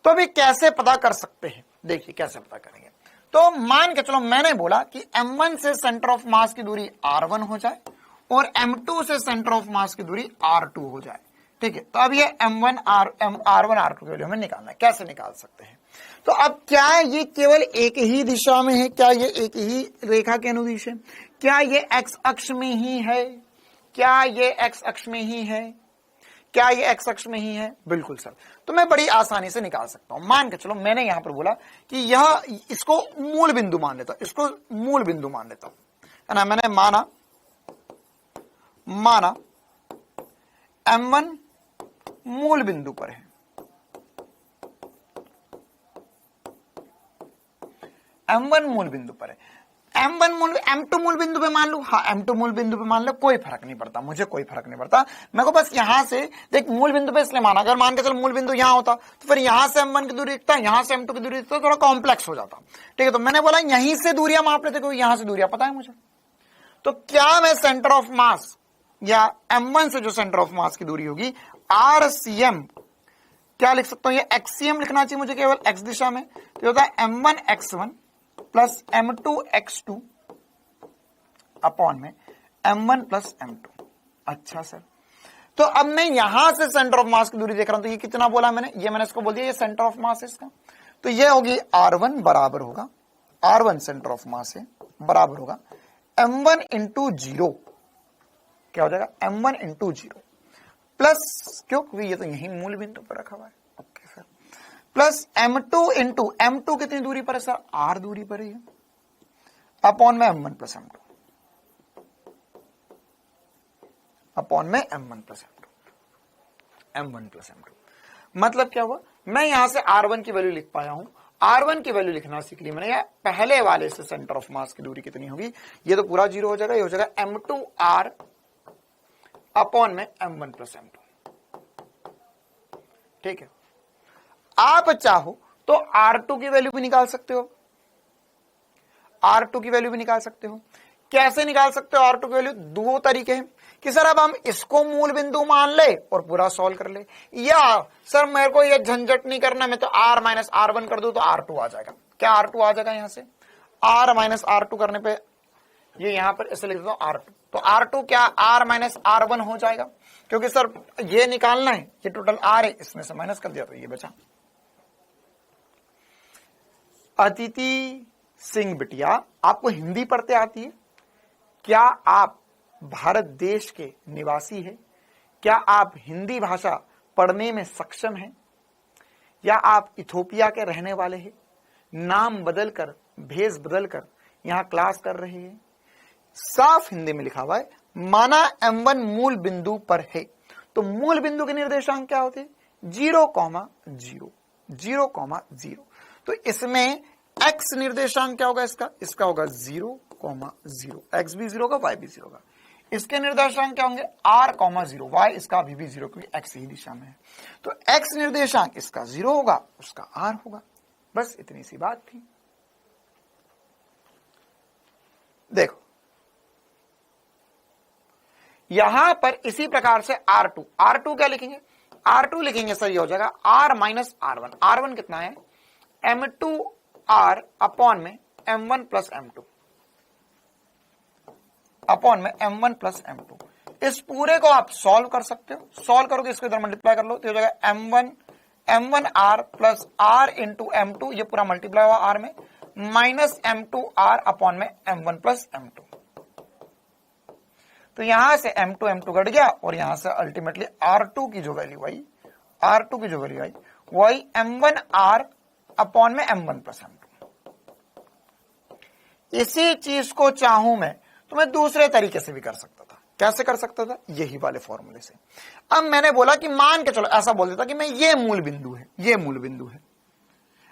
तो अभी कैसे पता कर सकते हैं, देखिए कैसे पता करेंगे। तो मान के चलो मैंने बोला कि M1 से सेंटर ऑफ मास की दूरी R1 हो जाए और M2 से सेंटर ऑफ मास की दूरी R2 हो जाए, ठीक है। तो अब ये M1 R1 R2 के वैल्यू हमें निकालना है, कैसे निकाल सकते हैं। तो अब क्या ये केवल एक ही दिशा में है, क्या ये एक ही रेखा के अनुदिश है, क्या ये x अक्ष में ही है, क्या ये x अक्ष में ही है, क्या ये x अक्ष में ही है, बिल्कुल सर। तो मैं बड़ी आसानी से निकाल सकता हूं। मान के चलो मैंने यहां पर बोला कि यह, इसको मूल बिंदु मान लेता हूं, इसको मूल बिंदु मान लेता हूं, है ना, मैंने माना M1 मूल बिंदु पर है, M1 मूल बिंदु पर है, M2 मूल बिंदु पे मान लो, हाँ M2 मूल बिंदु पे मान लो, कोई फर्क नहीं पड़ता, मुझे कोई फर्क नहीं पड़ता, मेरे को बस यहां से देख मूल बिंदु पे इसलिए माना, अगर मान के चलो मूल बिंदु यहां होता तो फिर यहां से M1 की दूरी दिखता, यहां से M2 की दूरी दिखता, थोड़ा कॉम्प्लेक्स हो जाता, ठीक है। तो मैंने बोला यहीं से दूरियां माप लेते, क्योंकि यहां से दूरियां पता है मुझे। तो क्या मैं सेंटर ऑफ मास या M1 से जो सेंटर ऑफ मास की दूरी होगी RCM, क्या लिख सकता हूं, ये XCM लिखना चाहिए मुझे केवल x दिशा में, तो होता है M1 x1 plus M2 x2 upon में M1 प्लस M2। अच्छा सर, तो अब मैं यहां से सेंटर ऑफ मास की दूरी देख रहा हूं, तो ये कितना बोला मैंने, ये मैंने इसको बोल दिया ये सेंटर ऑफ मास है इसका, तो ये होगी R1 बराबर होगा, R1 सेंटर ऑफ मास है बराबर होगा M1 इंटू 0, क्या हो जाएगा M1 इंटू 0 प्लस, क्योंकि ये तो यही मूल बिंदु पर रखा हुआ है, okay sir, plus M2 into M2 कितनी दूरी पर है सर, R दूरी पर है, अपॉन में M1 प्लस M2, अपॉन में M1 प्लस M2। मतलब क्या हुआ, मैं यहां से R1 की वैल्यू लिख पाया हूं, R1 की वैल्यू लिखना सीख ली मैंने, या पहले वाले से सेंटर ऑफ मास की दूरी कितनी होगी, ये तो पूरा 0 हो जाएगा, ये हो जाएगा M2R अपॉन में M1 प्लस M2, ठीक है। आप चाहो तो R2 की वैल्यू भी निकाल सकते हो, R2 की वैल्यू भी निकाल सकते हो। कैसे निकाल सकते हो R2 की वैल्यू, दो तरीके हैं कि सर अब हम इसको मूल बिंदु मान ले और पूरा सॉल्व कर ले, या सर मेरे को ये झंझट नहीं करना, मैं तो R माइनस R1 कर दूं तो R2 आ जाएगा। क्या R2 आ जाएगा, यहां से R माइनस R2 करने पे ये यहां पर ऐसे लिख देता हूं R2, तो R2 क्या R माइनस R1 हो जाएगा, क्योंकि सर ये निकालना है, ये टोटल R है, इसमें से माइनस कर दिया तो ये बचा। अदिति सिंह बिटिया, आपको हिंदी पढ़ते आती है, क्या आप भारत देश के निवासी हैं, क्या आप हिंदी भाषा पढ़ने में सक्षम हैं, या आप इथोपिया के रहने वाले हैं, नाम बदलकर भेष बदलकर यहां क्लास कर रहे हैं। साफ हिंदी में लिखा हुआ है, माना M1 मूल बिंदु पर है, तो मूल बिंदु के निर्देशांक क्या होते हैं, 0,0, 0,0। तो इसमें x निर्देशांक क्या होगा इसका होगा 0,0। x भी 0 होगा, y भी 0 होगा। इसके निर्देशांक क्या होंगे r,0। y इसका अभी भी 0 क्योंकि x ही दिशा में है। तो x निर्देशांक इसका 0 होगा, उसका r होगा। बस इतनी सी बात थी। देखो यहां पर इसी प्रकार से R2 क्या लिखेंगे? R2 लिखेंगे सर, ये हो जाएगा R माइनस R1। R1 कितना है? M2R अपॉन में M1 प्लस M2 अपॉन में M1 प्लस M2। इस पूरे को आप सॉल्व कर सकते हो। सॉल्व करोगे इसको इधर मल्टीप्लाई कर लो तो हो जाएगा M1R plus R into M2, ये पूरा मल्टीप्लाई हुआ R में, माइनस M2R अपॉन में M1 प्लस M2। तो यहां से M2 घट गया और यहां से अल्टीमेटली R2 की जो वैल्यू आई वही M1R अपॉन में M1 प्लस M2। इसी चीज को चाहूं मैं तो मैं दूसरे तरीके से भी कर सकता था। कैसे कर सकता था? यही वाले फॉर्मूले से। अब मैंने बोला कि मान के चलो ऐसा बोल देता कि मैं ये मूल बिंदु है।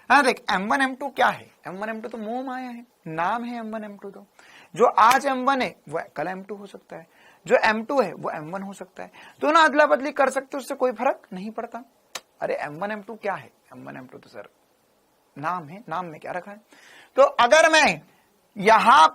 हाँ देख, M1 M2 क्या है? M1 M2 तो मोह माया है, नाम है M1 M2। तो जो आज M1 है वो कल M2 हो सकता है, जो M2 है वो M1 हो सकता है। तो ना अदला बदली कर सकते हो, उससे कोई फर्क नहीं पड़ता। अरे M1 M2 क्या है? M1 M2 तो सर नाम है, नाम में क्या रखा है? तो अगर मैं यहां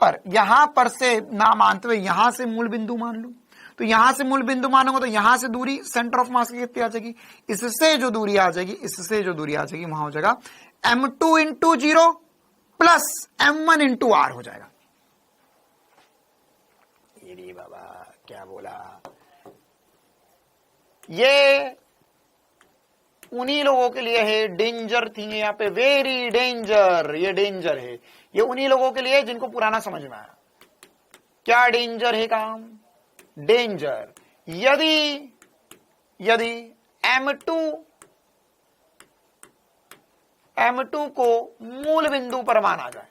पर से नाम मानते हुए यहां से मूल बिंदु मान लू, तो यहां से मूल बिंदु मानूंगा तो यहां से दूरी सेंटर ऑफ मास की कितनी आ जाएगी? इससे जो दूरी आ जाएगी वहां हो जाएगा M2 into 0 plus M1 into R हो जाएगा। ये बाबा क्या बोला? ये उन्हीं लोगों के लिए है, डेंजर थी यहाँ पे, वेरी डेंजर। ये डेंजर है, ये उन्हीं लोगों के लिए जिनको पुराना समझ में आया। क्या डेंजर है काम? डेंजर यदि M2 को मूल बिंदु पर माना जाए,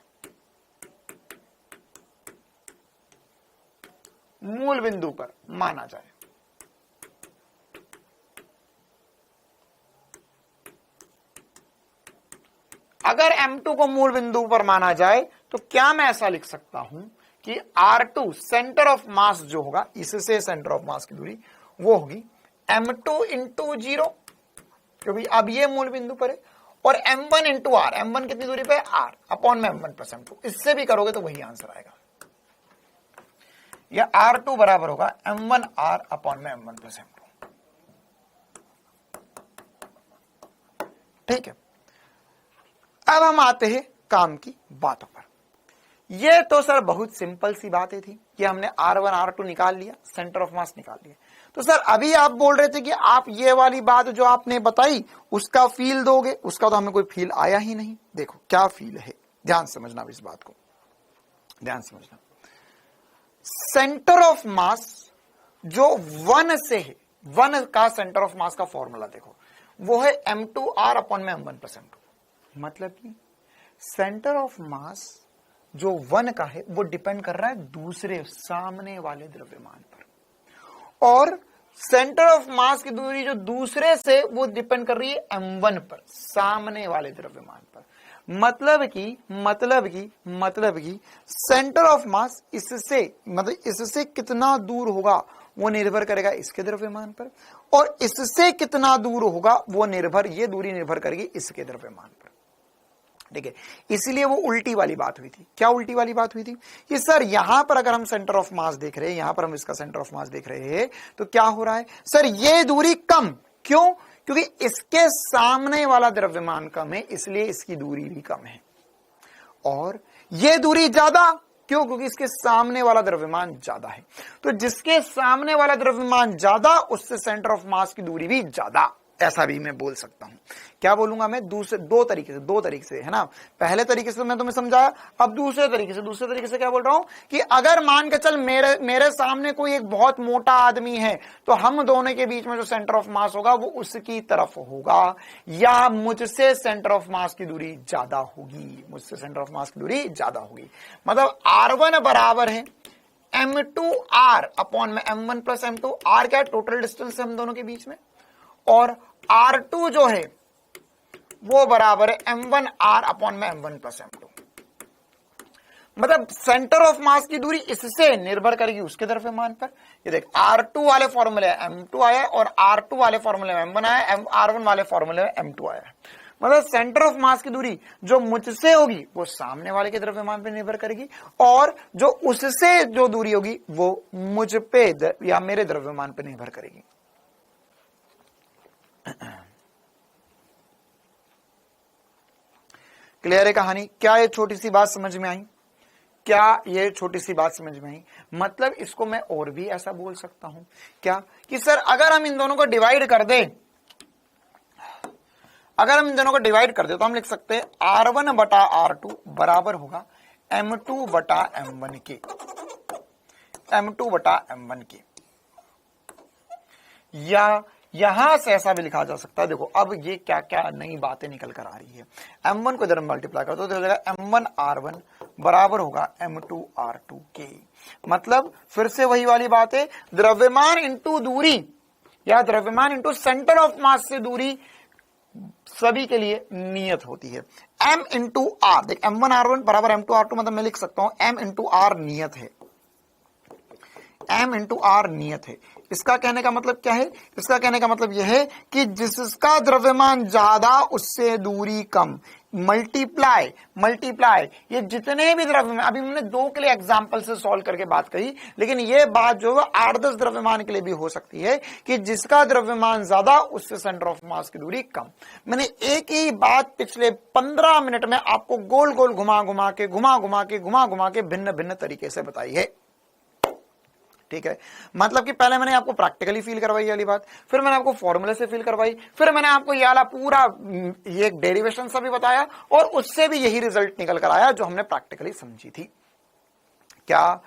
अगर M2 को मूल बिंदु पर माना जाए तो क्या मैं ऐसा लिख सकता हूं कि R2 सेंटर ऑफ मास जो होगा, इससे सेंटर ऑफ मास की दूरी वो होगी M2 इंटू 0, क्योंकि अब ये मूल बिंदु पर है, और M1 इंटू R। M1 कितनी दूरी पे है? R अपॉन में M1 प्लस M2। इससे भी करोगे तो वही आंसर आएगा। या R2 बराबर होगा M1R अपॉन में M1 प्लस M2। ठीक है, अब हम आते हैं काम की बातों पर। ये तो सर बहुत सिंपल सी बातें थी कि हमने R1 R2 निकाल लिया, सेंटर ऑफ मास निकाल लिया। तो सर अभी आप बोल रहे थे कि आप ये वाली बात जो आपने बताई उसका फील दोगे, उसका तो हमें कोई फील आया ही नहीं। देखो क्या फील है, ध्यान समझना इस बात को, ध्यान समझना। सेंटर ऑफ मास जो 1 से है, 1 का सेंटर ऑफ मास का फॉर्मूला देखो, वो है M2R अपॉन में M1 प्लस M2। मतलब कि सेंटर ऑफ मास जो 1 का है वो डिपेंड कर रहा है दूसरे सामने वाले द्रव्यमान पर, और सेंटर ऑफ मास की दूरी जो दूसरे से वो डिपेंड कर रही है M1 पर, सामने वाले द्रव्यमान पर। मतलब कि सेंटर ऑफ मास इससे कितना दूर होगा वो निर्भर करेगा इसके द्रव्यमान पर, और इससे कितना दूर होगा वो ये दूरी निर्भर करेगी इसके द्रव्यमान पर। ठीक है, इसलिए वो उल्टी वाली बात हुई थी। क्या उल्टी वाली बात हुई थी कि सर यहां पर अगर हम सेंटर ऑफ मास देख रहे हैं, यहां पर हम इसका सेंटर ऑफ मास देख रहे हैं, तो क्या हो रहा है सर? ये दूरी कम क्यों? क्योंकि इसके सामने वाला द्रव्यमान कम है, इसलिए इसकी दूरी भी कम है। और ये दूरी ज्यादा क्यों? क्योंकि इसके सामने वाला द्रव्यमान ज्यादा है। तो जिसके सामने वाला द्रव्यमान ज्यादा, उससे सेंटर ऑफ मास की दूरी भी ज्यादा। ऐसा भी मैं बोल सकता हूं। क्या बोलूंगा मैं? दो तरीके से, है ना। पहले तरीके से मैं तुम्हें समझाया, अब दूसरे तरीके से क्या बोल रहा हूं कि अगर मान के चल मेरे सामने कोई एक बहुत मोटा आदमी है, तो हम दोनों के बीच में जो सेंटर ऑफ मास होगा वो उसकी तरफ होगा, या मुझसे सेंटर ऑफ मास की दूरी ज्यादा होगी, मतलब R1 बराबर है M2R अपॉन में M1 प्लस M2। R क्या? टोटल डिस्टेंस है हम दोनों के बीच में। और R2 जो है वो बराबर है m1r अपॉन में m1 प्लस m2। मतलब सेंटर ऑफ मास की दूरी इससे निर्भर करेगी उसके द्रव्यमान पर। ये देख R2 वाले फॉर्मूले m2 आया और R2 वाले फॉर्मूले में m1 आया, R1 वाले फॉर्मूले में m2 आया। मतलब सेंटर ऑफ मास की दूरी जो मुझसे होगी वो सामने वाले के द्रव्यमान पर निर्भर करेगी, और जो उससे जो दूरी होगी वो मुझ पे या मेरे द्रव्यमान पर निर्भर करेगी। क्लियर है कहानी? क्या ये छोटी सी बात समझ में आई? क्या ये छोटी सी बात समझ में आई? मतलब इसको मैं और भी ऐसा बोल सकता हूं क्या कि सर अगर हम इन दोनों को डिवाइड कर दें, अगर हम इन दोनों को डिवाइड कर दे तो हम लिख सकते हैं R1 बटा R2 बराबर होगा M2 बटा M1 के, M2 बटा M1 के। या यहां से ऐसा भी लिखा जा सकता है, देखो अब ये क्या क्या नई बातें निकल कर आ रही है। M1 को इधर मल्टीप्लाई कर दो तो हो जाएगा M1 R1 बराबर होगा M2 R2 के। मतलब फिर से वही वाली बात है, द्रव्यमान इंटू दूरी या द्रव्यमान इंटू सेंटर ऑफ मास से दूरी सभी के लिए नियत होती है। M इंटू आर, देख M1 R1 बराबर M2 R2, मतलब मैं लिख सकता हूं M इंटू आर नियत है, M इंटू आर नियत है। इसका कहने का मतलब क्या है? इसका कहने का मतलब यह है कि जिसका द्रव्यमान ज्यादा उससे दूरी कम, मल्टीप्लाई मल्टीप्लाई ये जितने भी द्रव्यमान, अभी हमने 2 के लिए एग्जांपल से सॉल्व करके बात कही, लेकिन ये बात जो है 8-10 द्रव्यमान के लिए भी हो सकती है कि जिसका द्रव्यमान ज्यादा उससे सेंटर ऑफ मास की दूरी कम। मैंने एक ही बात पिछले 15 मिनट में आपको गोल गोल घुमा घुमा के भिन्न भिन्न तरीके से बताई है। ठीक है, मतलब कि पहले मैंने आपको प्रैक्टिकली फील करवाई वाली बात, फिर मैंने आपको फॉर्मूले से फील करवाई, फिर मैंने आपको ये वाला पूरा ये डेरिवेशन सा भी बताया, और उससे भी यही रिजल्ट निकल कर आया जो हमने प्रैक्टिकली समझी थी। क्या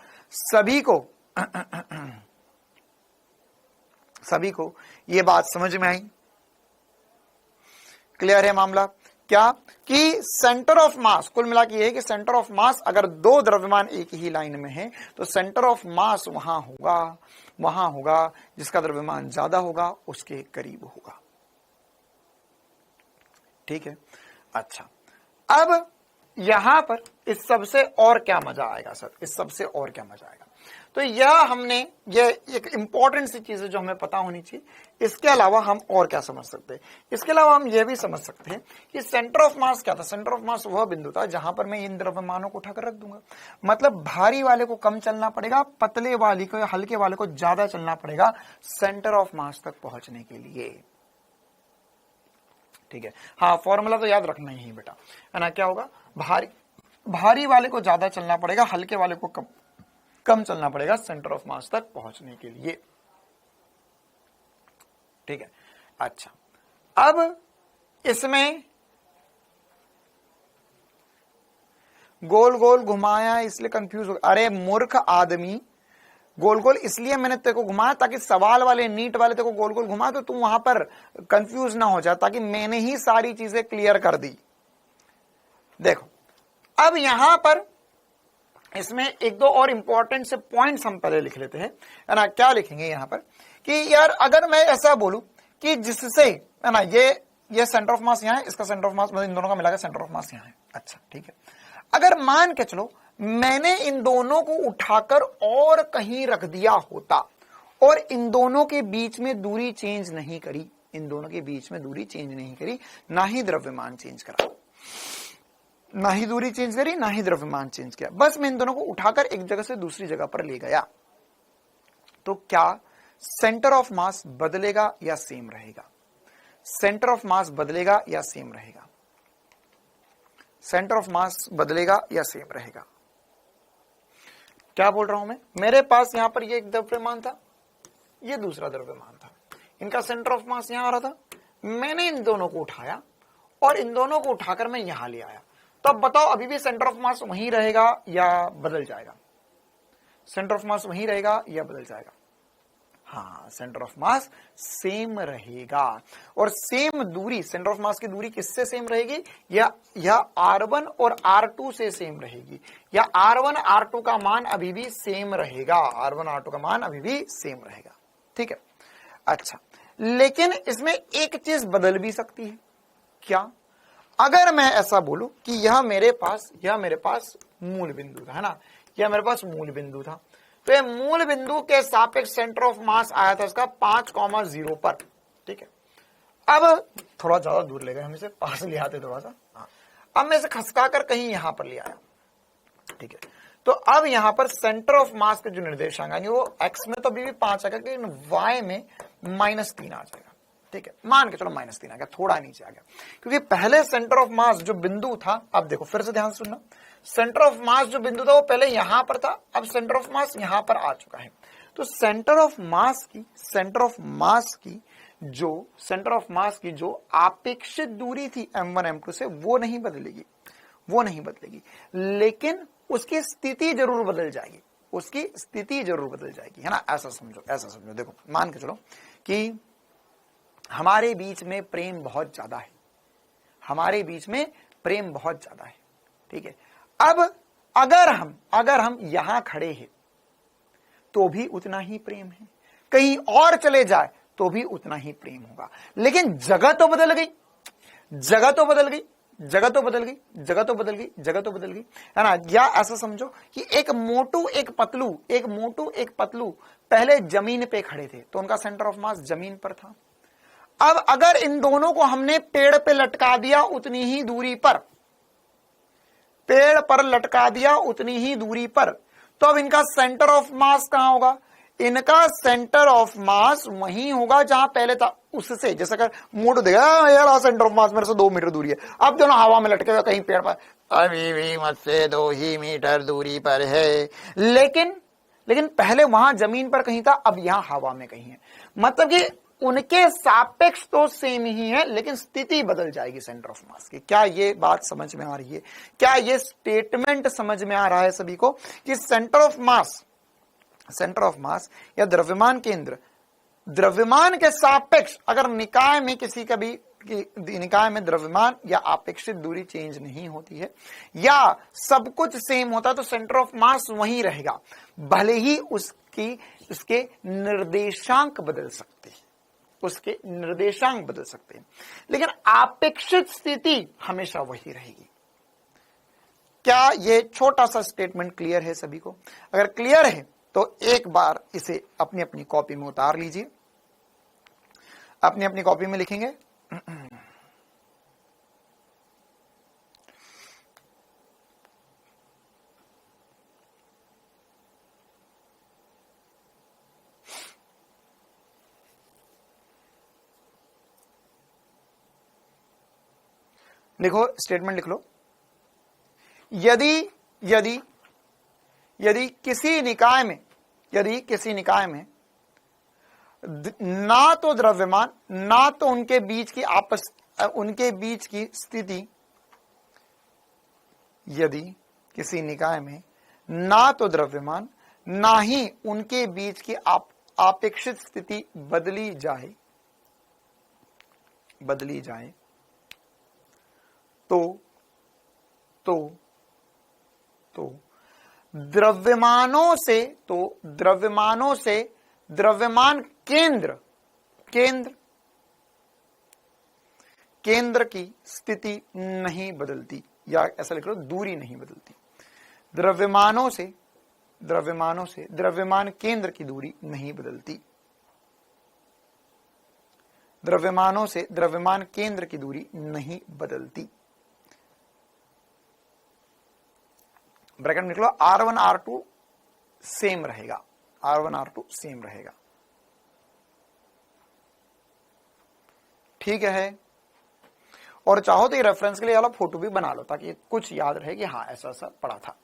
सभी को ये बात समझ में आई? क्लियर है मामला? क्या कि सेंटर ऑफ मास, कुल मिला के ये है कि सेंटर ऑफ मास अगर 2 द्रव्यमान एक ही लाइन में है तो सेंटर ऑफ मास वहां होगा जिसका द्रव्यमान ज्यादा होगा उसके करीब होगा। ठीक है, अच्छा अब यहां पर इस सबसे और क्या मजा आएगा सर, इस सबसे और क्या मजा आएगा? तो यह हमने ये एक इंपॉर्टेंट सी चीज है जो हमें पता होनी चाहिए। इसके अलावा हम और क्या समझ सकते हैं? इसके अलावा हम यह भी समझ सकते हैं कि सेंटर ऑफ मास क्या था। सेंटर ऑफ मास वह बिंदु था जहां पर मैं इन द्रव्यमानों को उठाकर रख दूंगा। मतलब भारी वाले को कम चलना पड़ेगा, पतले वाले को या हल्के वाले को ज्यादा चलना पड़ेगा सेंटर ऑफ मास तक पहुंचने के लिए। ठीक है, हाँ फॉर्मूला तो याद रखना ही बेटा, है ना? क्या होगा? भारी वाले को ज्यादा चलना पड़ेगा, हल्के वाले को कम चलना पड़ेगा सेंटर ऑफ मास तक पहुंचने के लिए। ठीक है, अच्छा अब इसमें गोल गोल घुमाया इसलिए कंफ्यूज हो, अरे मूर्ख आदमी, गोल गोल इसलिए मैंने तेरे को घुमाया ताकि सवाल वाले नीट वाले तेरे को गोल गोल घुमा तो तू वहां पर कंफ्यूज ना हो जाए, ताकि मैंने ही सारी चीजें क्लियर कर दी। देखो अब यहां पर इसमें 1-2 और इंपॉर्टेंट से पॉइंट्स हम पहले लिख लेते हैं, है ना? क्या लिखेंगे यहां पर कि यार अगर मैं ऐसा बोलूं कि जिससे, है ना, ये सेंटर ऑफ मास यहां है, इसका सेंटर ऑफ मास मतलब इन दोनों का मिलाकर सेंटर ऑफ मास यहां है। अच्छा ठीक है, अगर मान के चलो मैंने इन दोनों को उठाकर और कहीं रख दिया होता और इन दोनों के बीच में दूरी चेंज नहीं करी, इन दोनों के बीच में दूरी चेंज नहीं करी, ना ही द्रव्यमान चेंज करा, ना ही दूरी चेंज करी, ना ही द्रव्यमान चेंज किया, बस मैं इन दोनों को उठाकर एक जगह से दूसरी जगह पर ले गया, तो क्या सेंटर ऑफ मास बदलेगा या सेम रहेगा? सेंटर ऑफ मास बदलेगा या सेम रहेगा? सेंटर ऑफ मास बदलेगा या सेम रहेगा? क्या बोल रहा हूं मैं? मेरे पास यहां पर ये एक द्रव्यमान था, ये दूसरा द्रव्यमान था, इनका सेंटर ऑफ मास यहां आ रहा था, मैंने इन दोनों को उठाया और इन दोनों को उठाकर मैं यहां ले आया, तो अब बताओ अभी भी सेंटर ऑफ मास वहीं रहेगा या बदल जाएगा? सेंटर ऑफ मास वहीं रहेगा या बदल जाएगा? हाँ, सेंटर ऑफ मास सेम रहेगा। और सेम दूरी, सेंटर ऑफ मास की दूरी किससे सेम रहेगी? या R1 और R2 से सेम रहेगी, या R1 R2 का मान अभी भी सेम रहेगा, R1 R2 का मान अभी भी सेम रहेगा। ठीक है, अच्छा लेकिन इसमें एक चीज बदल भी सकती है। क्या? अगर मैं ऐसा बोलूं कि यह मेरे पास मूल बिंदु था, है ना, यह मेरे पास मूल बिंदु था, तो ये मूल बिंदु के सापेक्ष सेंटर ऑफ मास आया था इसका 5,0 पर। ठीक है, अब थोड़ा ज्यादा दूर ले गए, हम इसे पास ले आते थोड़ा सा। अब मैं इसे खसका कर कहीं यहां पर ले आया। ठीक है, तो अब यहां पर सेंटर ऑफ मास के जो निर्देशांक यानी वो एक्स में तो अभी भी 5 आएगा, लेकिन वाई में -3 आ जाएगा। ठीक है, मान के चलो -3 आ गया, थोड़ा नीचे आ गया, क्योंकि पहले सेंटर ऑफ मास जो बिंदु था, अब देखो फिर से ध्यान से सुनना, सेंटर ऑफ मास जो बिंदु था वो पहले यहां पर था, अब सेंटर ऑफ मास यहां पर आ चुका है। तो सेंटर ऑफ मास की जो अपेक्षित दूरी थी m1 m2 से वो नहीं बदलेगी, लेकिन उसकी स्थिति जरूर बदल जाएगी, है ना। ऐसा समझो, देखो मान के चलो कि हमारे बीच में प्रेम बहुत ज्यादा है, ठीक है। अब अगर हम यहां खड़े हैं तो भी उतना ही प्रेम है, कहीं और चले जाए तो भी उतना ही प्रेम होगा, लेकिन जगह तो बदल गई, है ना। या ऐसा समझो कि एक मोटू एक पतलू पहले जमीन पे खड़े थे तो उनका सेंटर ऑफ मास जमीन पर था। अब अगर इन दोनों को हमने पेड़ पे लटका दिया उतनी ही दूरी पर, तो अब इनका सेंटर ऑफ मास कहां होगा? इनका सेंटर ऑफ मास वहीं होगा जहां पहले था, उससे। जैसे अगर मोटू देगा यार सेंटर ऑफ मास मेरे से 2 मीटर दूरी है, अब दोनों हवा में लटके हुए कहीं पेड़ पर, अभी भी मुझसे 2 ही मीटर दूरी पर है, लेकिन पहले वहां जमीन पर कहीं था, अब यहां हवा में कहीं है। मतलब कि उनके सापेक्ष तो सेम ही है, लेकिन स्थिति बदल जाएगी सेंटर ऑफ मास की। क्या ये बात समझ में आ रही है? क्या ये स्टेटमेंट समझ में आ रहा है सभी को कि सेंटर ऑफ मास या द्रव्यमान केंद्र, द्रव्यमान के सापेक्ष अगर निकाय में निकाय में द्रव्यमान या अपेक्षित दूरी चेंज नहीं होती है या सब कुछ सेम होता है, तो सेंटर ऑफ मास वहीं रहेगा, भले ही उसके निर्देशांक बदल सकते हैं, लेकिन अपेक्षित स्थिति हमेशा वही रहेगी। क्या ये छोटा सा स्टेटमेंट क्लियर है सभी को? अगर क्लियर है तो एक बार इसे अपनी अपनी कॉपी में उतार लीजिए, अपनी कॉपी में लिखेंगे लिखो, स्टेटमेंट लिख लो। यदि किसी निकाय में ना तो द्रव्यमान ना तो उनके बीच की स्थिति, यदि किसी निकाय में ना तो द्रव्यमान ना ही उनके बीच की अपेक्षित स्थिति बदली जाए तो द्रव्यमानों से द्रव्यमान केंद्र की स्थिति नहीं बदलती, या ऐसा लिख लो दूरी नहीं बदलती। द्रव्यमानों से द्रव्यमान केंद्र की दूरी नहीं बदलती, द्रव्यमानों से द्रव्यमान केंद्र की दूरी नहीं बदलती। ब्रैकेट में निकलो, R1 R2 सेम रहेगा, ठीक है। और चाहो तो ये रेफरेंस के लिए वाला फोटो भी बना लो ताकि कुछ याद रहे कि हाँ ऐसा पढ़ा था।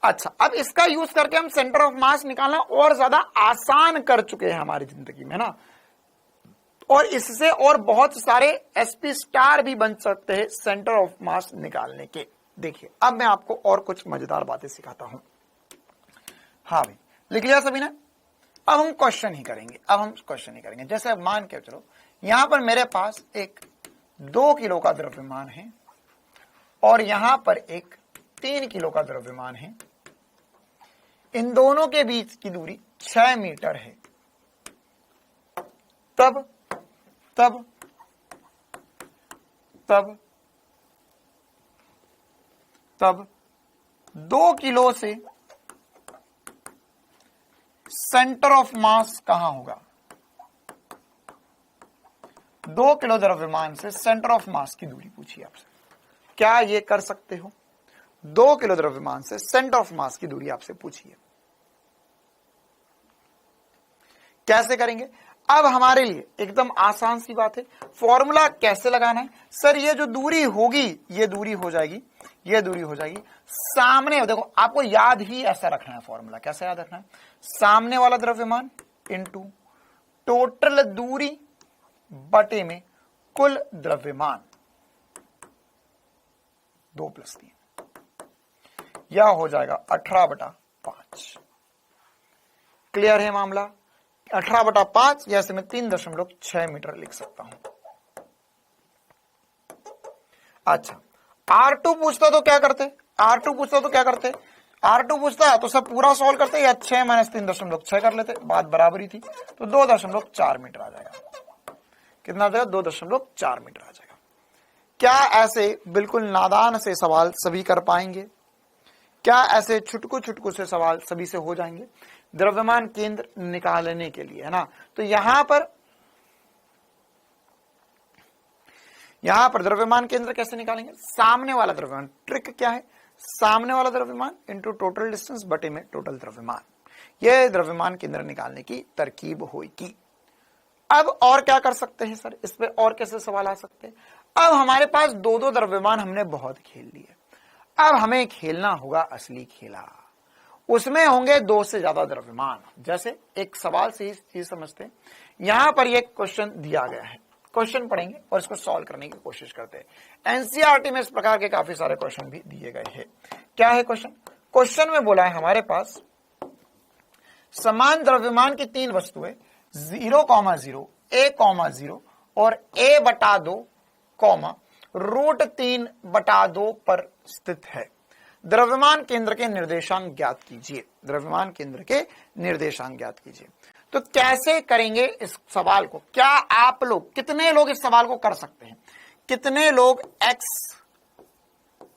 अच्छा, अब इसका यूज करके हम सेंटर ऑफ मास निकालना और ज्यादा आसान कर चुके हैं हमारी जिंदगी में ना, और इससे और बहुत सारे SP स्टार भी बन सकते हैं सेंटर ऑफ मास निकालने के। देखिए, अब मैं आपको और कुछ मजेदार बातें सिखाता हूं। हाँ भाई, लिख लिया सभी ने? अब हम क्वेश्चन ही करेंगे। जैसे अब मान के चलो यहां पर मेरे पास एक 2 किलो का द्रव्यमान है और यहां पर एक 3 किलो का द्रव्यमान है। इन दोनों के बीच की दूरी 6 मीटर है। तब तब 2 किलो से सेंटर ऑफ मास कहां होगा? 2 किलो द्रव्यमान से सेंटर ऑफ मास की दूरी पूछी आपसे। क्या ये कर सकते हो? 2 किलो द्रव्यमान से सेंटर ऑफ मास की दूरी आपसे पूछी है, कैसे करेंगे? अब हमारे लिए एकदम आसान सी बात है, फॉर्मूला कैसे लगाना है? सर ये जो दूरी होगी ये दूरी हो जाएगी, ये दूरी हो जाएगी सामने, देखो आपको याद ही ऐसा रखना है फॉर्मूला। कैसे याद रखना है? सामने वाला द्रव्यमान इनटू टोटल दूरी बटे में कुल द्रव्यमान 2 + 3, यह हो जाएगा 18/5। क्लियर है मामला? 18/5 या मैं 3.6 मीटर लिख सकता हूं। अच्छा, R2 पूछता तो क्या करते? R2 पूछता तो क्या करते? R2 पूछता तो सब पूरा सॉल्व करते या 6 - 3.6 कर लेते, बात बराबरी थी। तो 2.4 मीटर आ जाएगा। कितना आ जाएगा? 2.4 मीटर आ जाएगा। क्या ऐसे बिल्कुल नादान से सवाल सभी कर पाएंगे? क्या ऐसे छुटकू छुटकू से सवाल सभी से हो जाएंगे द्रव्यमान केंद्र निकालने के लिए, है ना? तो यहां पर द्रव्यमान केंद्र कैसे निकालेंगे? सामने वाला द्रव्यमान, ट्रिक क्या है? सामने वाला द्रव्यमान इनटू टोटल डिस्टेंस बटे में टोटल द्रव्यमान, यह द्रव्यमान केंद्र निकालने की तरकीब होगी। अब और क्या कर सकते हैं सर? इस पे और कैसे सवाल आ सकते हैं? अब हमारे पास 2-2 द्रव्यमान हमने बहुत खेल लिए, अब हमें खेलना होगा असली खेला, उसमें होंगे 2 से ज्यादा द्रव्यमान। जैसे एक सवाल से ही चीज समझते हैं, यहां पर एक क्वेश्चन दिया गया है, क्वेश्चन पढ़ेंगे और इसको सॉल्व करने की कोशिश करते हैं। एनसीईआरटी में इस प्रकार के काफी सारे क्वेश्चन भी दिए गए हैं। क्या है क्वेश्चन? क्वेश्चन में बोला है हमारे पास समान द्रव्यमान की 3 वस्तुएं 0,0, a,0 और a/2, √3/2 पर स्थित है। द्रव्यमान केंद्र के निर्देशांक ज्ञात कीजिए। द्रव्यमान केंद्र के निर्देशांक ज्ञात कीजिए। तो कैसे करेंगे इस सवाल को? क्या आप लोग, कितने लोग इस सवाल को कर सकते हैं? कितने लोग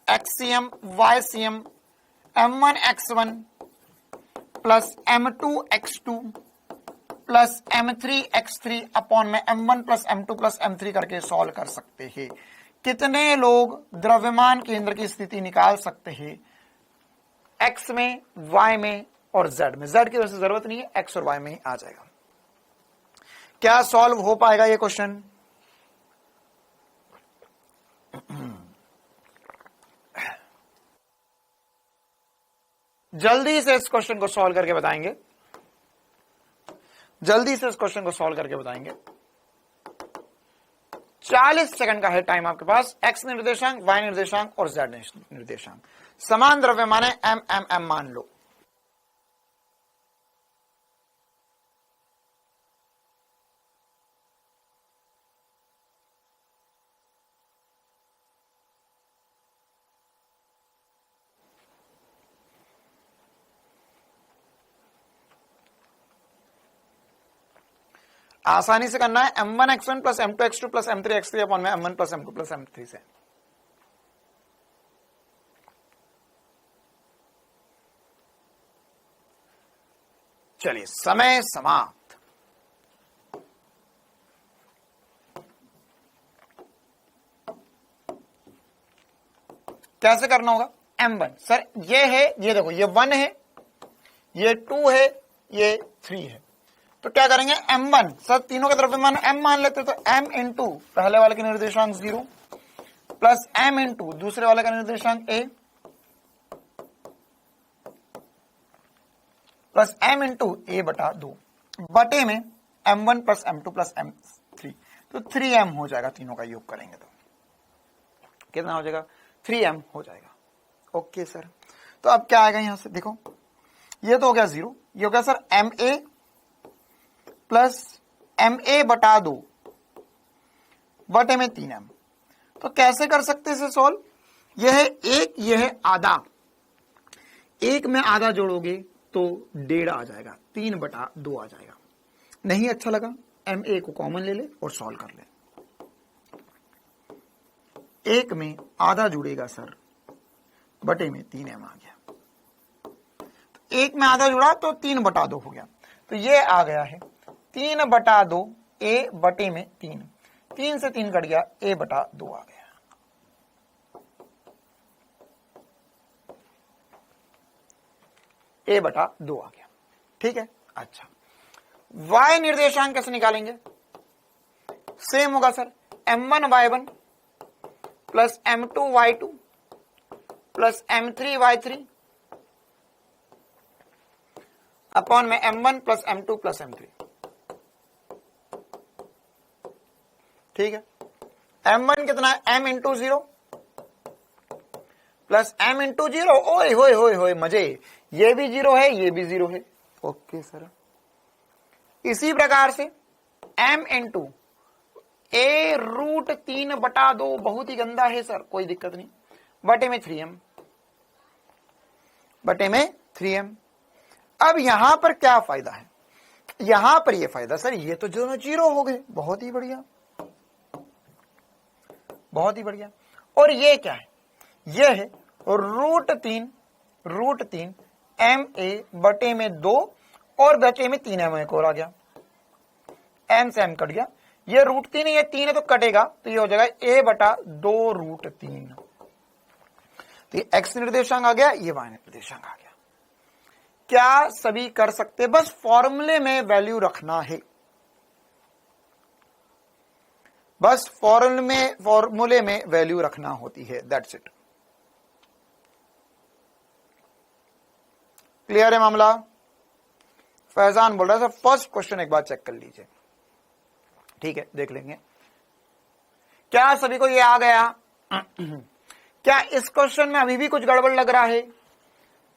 xcm ycm m1 x1 plus m2 x2 plus m3 x3 upon में m1 plus m2 plus m3 करके सॉल्व कर सकते हैं? कितने लोग द्रव्यमान केंद्र की स्थिति निकाल सकते हैं x में, y में और z में? z की वजह से जरूरत नहीं है, x और y में ही आ जाएगा। क्या सॉल्व हो पाएगा ये क्वेश्चन? जल्दी से इस क्वेश्चन को सॉल्व करके बताएंगे, जल्दी से इस क्वेश्चन को सॉल्व करके बताएंगे। 40 सेकंड का है टाइम आपके पास। x निर्देशांक, y निर्देशांक और z निर्देशांक, समान द्रव्यमान है m m m मान लो। आसानी से करना है m1 x1 plus m2 x2 plus m3 x3 upon में m1 plus m2 plus m3 से। चलिए समय समाप्त। कैसे करना होगा? m1 सर ये है, ये देखो ये 1 है, ये 2 है, ये 3 है। तो क्या करेंगे? m1 सर तीनों का द्रव्यमान m मान लेते, तो m इंटू पहले वाले का निर्देशांक 0 प्लस m इंटू दूसरे वाले का निर्देशांक a plus m into a/2 बटे में m1 plus m2 plus m3। तो 3m हो जाएगा, तीनों का योग करेंगे तो कितना हो जाएगा? 3m हो जाएगा। ओके सर, तो अब क्या आएगा यहां से? देखो ये तो हो गया 0, ये हो गया सर ma प्लस ma/2 बटे में 3m। तो कैसे कर सकते हैं इसे सॉल्व? यह है 1, यह है आधा, 1 में आधा जोड़ोगे तो 1.5 आ जाएगा, 3/2 आ जाएगा। नहीं अच्छा लगा, ma को कॉमन ले ले और सॉल्व कर ले। 1 में आधा जुड़ेगा सर बटे में 3m आ गया। तो 1 में आधा जुड़ा तो 3/2 हो गया। तो ये आ गया है 3/2 a बटे में 3। 3 से 3 कट गया, a/2 आ गया। a/2 आ गया। ठीक है। अच्छा, y निर्देशांक कैसे निकालेंगे? सेम होगा sir, m1y1 plus m2y2 plus m3y3 upon में m1 plus m2 plus m3। ठीक है। m1 कितना है? m into 0 plus m into 0। ओए होए होए होए मजे, ये भी 0 है, ये भी 0 है। Okay sir. इसी प्रकार से m इंटू a√3/2 बहुत ही गंदा है सर, कोई दिक्कत नहीं, बटे में 3m, बटे में 3m। अब यहां पर क्या फायदा है? यहां पर ये फायदा सर, ये तो दोनों 0 हो गए, बहुत ही बढ़िया, बहुत ही बढ़िया। और ये क्या है? ये है √3 ma बटे में 2 और बटे में 3m एक और आ गया, m से m कट गया, ये √3 है, ये 3 है तो कटेगा, तो ये हो जाएगा a/2√3। तो ये x निर्देशांक आ गया, ये y निर्देशांक आ गया। क्या सभी कर सकते? बस फॉर्मूले में वैल्यू रखना है, बस फॉर्मूले में वैल्यू रखना होती है, दैट्स इट। क्लियर है मामला? फैजान बोल रहा है सर फर्स्ट क्वेश्चन एक बार चेक कर लीजिए। ठीक है, देख लेंगे। क्या सभी को ये आ गया? क्या इस क्वेश्चन में अभी भी कुछ गड़बड़ लग रहा है?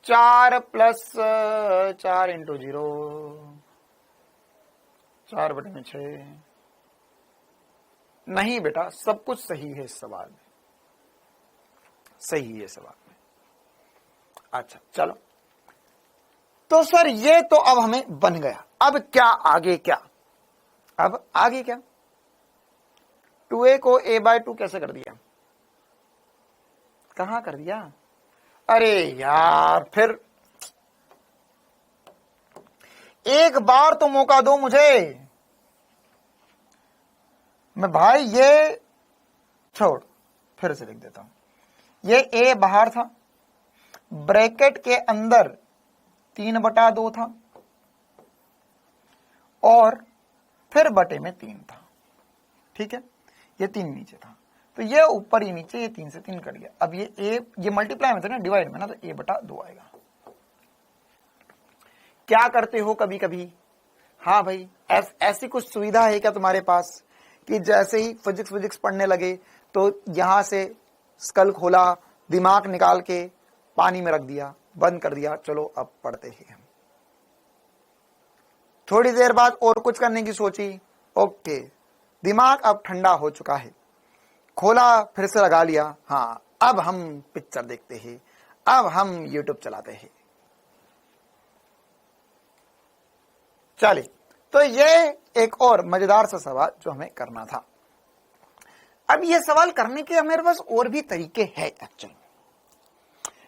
4 प्लस 4 इंटू 0, 4 बटे में 6। नहीं बेटा, सब कुछ सही है इस सवाल में, सही है सवाल में। अच्छा चलो, तो सर ये तो अब हमें बन गया। अब क्या आगे? क्या अब आगे क्या? 2a को a/2 कैसे कर दिया? कहां कर दिया? अरे यार, फिर एक बार तो मौका दो मुझे। मैं भाई ये छोड़, फिर से लिख देता हूं। ये a बाहर था, ब्रैकेट के अंदर 3/2 था और फिर बटे में 3 था। ठीक है, ये 3 नीचे था, तो ये ऊपर ही नीचे, ये 3 से 3 कट गया। अब ये मल्टीप्लाई में था ना, डिवाइड में ना, तो a/2 आएगा। क्या करते हो कभी कभी? हाँ भाई, ऐसी कुछ सुविधा है क्या तुम्हारे पास कि जैसे ही फिजिक्स पढ़ने लगे तो यहां से स्कल खोला, दिमाग निकाल के पानी में रख दिया, बंद कर दिया, चलो अब पढ़ते हैं हम। थोड़ी देर बाद और कुछ करने की सोची, ओके, दिमाग अब ठंडा हो चुका है, खोला, फिर से लगा लिया, हाँ अब हम पिक्चर देखते हैं, अब हम यूट्यूब चलाते हैं। चलिए, तो ये एक और मजेदार सा सवाल जो हमें करना था। अब ये सवाल करने के हमारे पास और भी तरीके हैं एक्चुअली,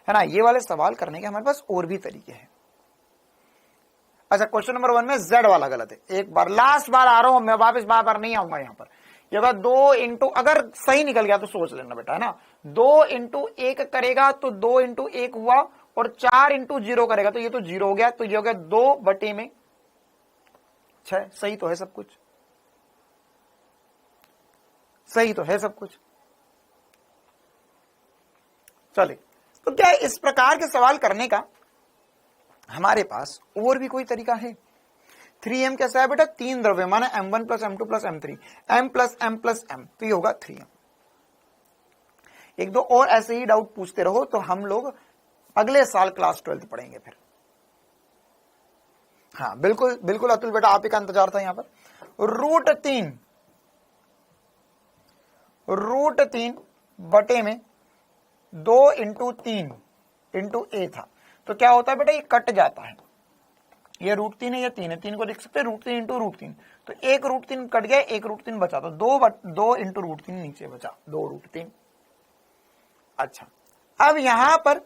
है ना, ये वाले सवाल करने के हमारे पास और भी तरीके हैं। अच्छा, क्वेश्चन नंबर 1 में z वाला गलत है। एक बार लास्ट बार आ रहा हूं मैं, वापस बार नहीं आऊंगा यहां पर। ये अगर 2 इंटू, अगर सही निकल गया तो सोच लेना बेटा, है ना। 2 इंटू 1 करेगा तो 2 इंटू 1 हुआ, और 4 इंटू 0 करेगा तो ये तो 0 हो गया, तो ये हो गया 2 बटे में 6। सही तो है सब कुछ, सही तो है सब कुछ। चले, तो क्या इस प्रकार के सवाल करने का हमारे पास और भी कोई तरीका है? 3m कैसा है बेटा? 3 द्रव्यमान है, m1 plus m2 plus m3, m plus m plus m, तो ये होगा 3m। एक दो और ऐसे ही डाउट पूछते रहो तो हम लोग अगले साल क्लास 12 पढ़ेंगे फिर। हाँ बिल्कुल बिल्कुल अतुल बेटा, आप ही का इंतजार था यहां पर। √3 बटे में 2 इंटू 3 इंटू a था, तो क्या होता है बेटा, ये कट जाता है, ये √3 है, ये 3 है, 3 को लिख सकते हैं √3 इंटू √3, तो एक √3 कट गया, एक √3 बचा, तो 2 इंटू √3 नीचे बचा, 2 √3। अच्छा, अब यहां पर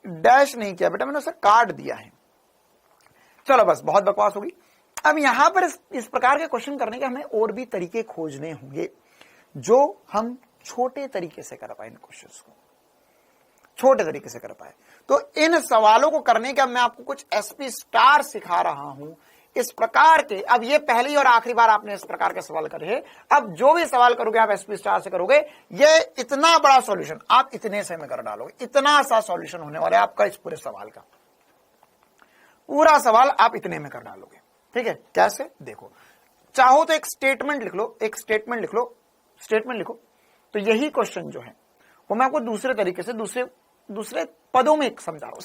डैश नहीं किया बेटा, मैंने उसे काट दिया है। चलो बस, बहुत बकवास होगी। अब यहां पर इस प्रकार के क्वेश्चन करने के हमें और भी तरीके खोजने होंगे जो हम छोटे तरीके से कर पाए, इन क्वेश्चंस को छोटे तरीके से कर पाए। तो इन सवालों को करने का मैं आपको कुछ एसपी स्टार सिखा रहा हूं इस प्रकार के। अब ये पहली और आखिरी बार आपने इस प्रकार के सवाल करे हैं। अब जो भी सवाल करोगे आप एसपी स्टार से करोगे, ये इतना बड़ा सॉल्यूशन आप इतने से में कर डालोगे। इतना सा सॉल्यूशन होने वाला है आपका इस पूरे सवाल का, पूरा सवाल आप इतने में कर डालोगे। ठीक है, कैसे देखो, चाहो तो एक स्टेटमेंट लिख लो, एक स्टेटमेंट लिख लो, स्टेटमेंट लिखो। तो यही क्वेश्चन जो है वो मैं आपको दूसरे तरीके से दूसरे पदों में समझा रहा हूं।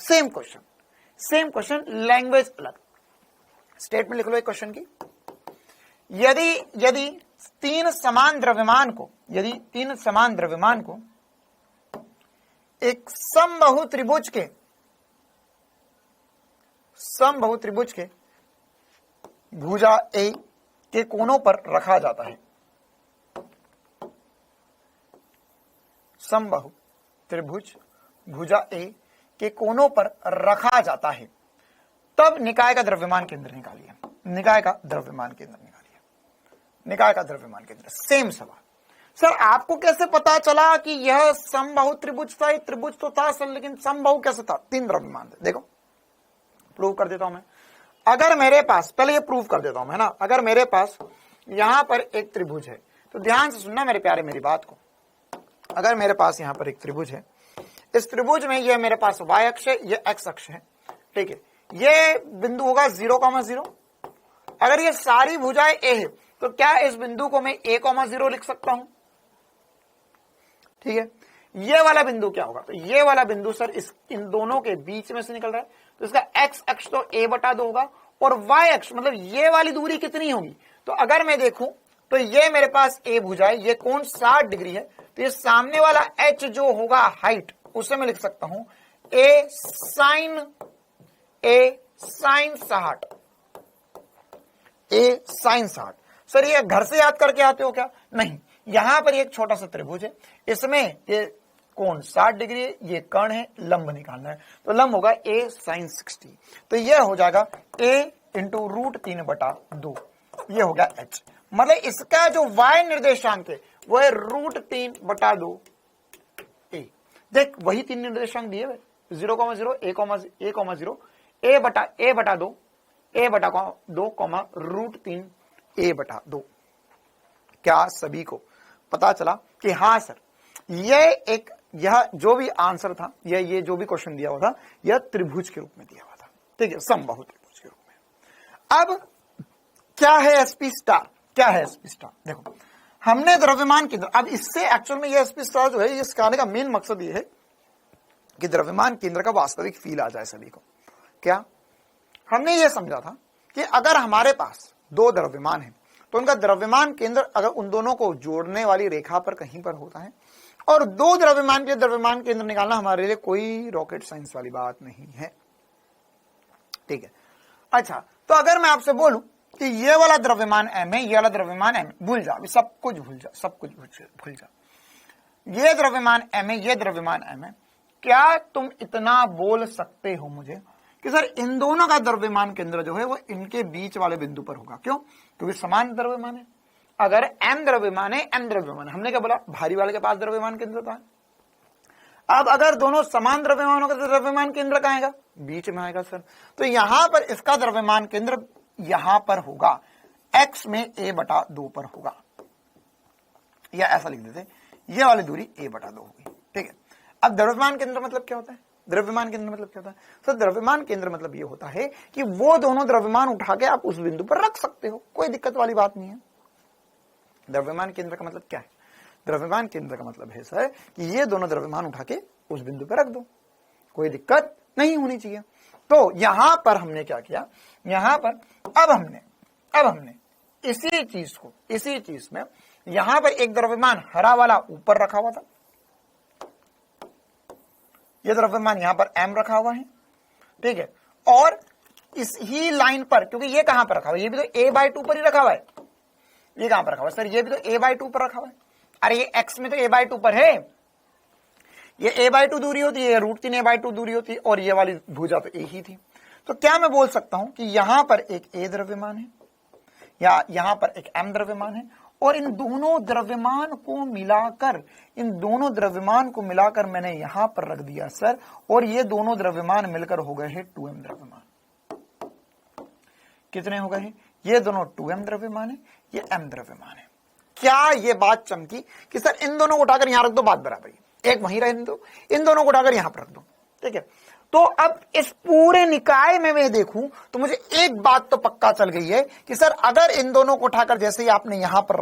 सेम क्वेश्चन, लैंग्वेज अलग। स्टेटमेंट लिख लो एक क्वेश्चन की। यदि तीन समान द्रव्यमान को एक समबाहु त्रिभुज के भुजा ए के कोनों पर रखा जाता है, समबाहु त्रिभुज भुजा ए के कोनों पर रखा जाता है, तब निकाय का द्रव्यमान केंद्र निकालिए। निकाय का द्रव्यमान केंद्र। सेम सवाल। सर आपको कैसे पता चला कि यह समबाहु त्रिभुज था? त्रिभुज तो था सर, लेकिन समबाहु कैसे था? तीन द्रव्यमान थे। देखो प्रूव कर देता हूं मैं। अगर मेरे पास, पहले ये प्रूव कर देता हूं मैं ना, अगर मेरे पास यहां पर एक त्रिभुज है, तो ध्यान से सुनना मेरे प्यारे मेरी बात को। अगर मेरे पास यहां पर एक त्रिभुज है, इस त्रिभुज में ये मेरे पास y अक्ष है, ये x अक्ष है। ठीक है, ये बिंदु होगा 0,0। अगर ये सारी भुजाएं a है, तो क्या इस बिंदु को मैं a,0 लिख सकता हूं? ठीक है, ये वाला बिंदु क्या होगा? तो ये वाला बिंदु सर इन दोनों के बीच में से निकल रहा है, तो इसका x अक्ष तो a/2 होगा, और y अक्ष मतलब ये वाली दूरी कितनी होगी? तो अगर मैं देखूं तो ये मेरे पास a भुजा है, ये कोण 60 डिग्री है, तो ये सामने वाला h जो होगा हाइट, उसे मैं लिख सकता हूं a sin 60। सर ये घर से याद करके आते हो क्या? नहीं, यहां पर एक छोटा सा त्रिभुज है, इसमें ये कोण 60 डिग्री है, ये कर्ण है, लंब निकालना है, तो लंब होगा a sin 60। तो ये हो जाएगा a इंटू √3/2, ये होगा h। मतलब इसका जो y निर्देशांक है वो है √3/2 a। देख वही तीन निर्देशांक दिए हुए, 0,0, a,0, a/2, √3 a/2। क्या सभी को पता चला कि हाँ सर यह जो भी आंसर था, ये जो भी क्वेश्चन दिया हुआ था, यह त्रिभुज के रूप में दिया हुआ था। ठीक है, समबाहु त्रिभुज के रूप में। अब क्या है एसपी स्टार? देखो हमने द्रव्यमान केंद्र, अब इससे एक्चुअल में ये एसपी स्टार जो है, ये सिखाने का मेन मकसद ये है कि द्रव्यमान केंद्र का वास्तविक फील आ जाए सभी को। क्या हमने ये समझा था कि अगर हमारे पास दो द्रव्यमान है, तो उनका द्रव्यमान केंद्र अगर उन दोनों को जोड़ने वाली रेखा पर कहीं पर होता है, और दो द्रव्यमान के द्रव्यमान केंद्र निकालना हमारे लिए कोई रॉकेट साइंस वाली बात नहीं है। ठीक है, अच्छा, तो अगर मैं आपसे बोलूं कि ये वाला द्रव्यमान m है, ये वाला द्रव्यमान m, भूल जा, अभी सब कुछ भूल जा, ये द्रव्यमान m है, ये द्रव्यमान m है, क्या तुम इतना बोल सकते हो मुझे कि सर इन दोनों का द्रव्यमान केंद्र जो है वो इनके बीच वाले बिंदु पर होगा? क्यों? क्योंकि समान द्रव्यमान है। अगर m द्रव्यमान है, m द्रव्यमान है, हमने क्या बोला? भारी वाले के पास द्रव्यमान केंद्र था। अब अगर दोनों समान द्रव्यमान होगा तो द्रव्यमान केंद्र कहां आएगा? बीच में आएगा सर। तो यहां पर इसका द्रव्यमान केंद्र यहां पर होगा, x में a/2 पर होगा, या ऐसा लिख देते, ये वाली दूरी a/2 होगी। ठीक है, अब द्रव्यमान केंद्र मतलब क्या होता है? द्रव्यमान केंद्र मतलब क्या होता है? तो द्रव्यमान केंद्र मतलब ये होता है कि वो दोनों द्रव्यमान उठा के आप उस बिंदु पर रख सकते हो, कोई दिक्कत वाली बात नहीं है। द्रव्यमान केंद्र का मतलब क्या है? द्रव्यमान केंद्र का मतलब है सर कि ये दोनों द्रव्यमान उठा के उस बिंदु पर रख दो, कोई दिक्कत नहीं होनी चाहिए। तो यहां पर हमने क्या किया? यहां पर अब हमने इसी चीज में यहां पर एक द्रव्यमान हरा वाला ऊपर रखा हुआ था, यह द्रव्यमान यहां पर m रखा हुआ है। ठीक है, और इस ही लाइन पर, क्योंकि ये कहां पर रखा हुआ है? ये भी तो a/2 पर ही रखा हुआ है, ये कहां पर रखा हुआ है? सर ये भी तो a/2 पर रखा हुआ है। अरे ये x में तो a/2 पर है, ये a/2 दूरी होती है, √3 a/2 दूरी होती है, और ये वाली भुजा तो एक ही थी। तो क्या मैं बोल सकता हूं कि यहां पर एक a द्रव्यमान है या यहां पर एक m द्रव्यमान है, और इन दोनों द्रव्यमान को मिलाकर मैंने यहां पर रख दिया सर, और ये दोनों द्रव्यमान मिलकर हो गए हैं 2m द्रव्यमान। कितने हो गए हैं? ये दोनों 2m द्रव्यमान है, ये m द्रव्यमान है। क्या ये बात चमकी कि सर इन दोनों को उठाकर यहां रख दो, बात बराबर है, एक वहीं रहने दो, इन दोनों को उठाकर यहां पर रख दो, ठीक है। तो अब इस पूरे निकाय में मैं देखूं तो मुझे एक बात तो पक्का चल गई है कि सर अगर इन दोनों को उठाकर जैसे ही आपने यहां पर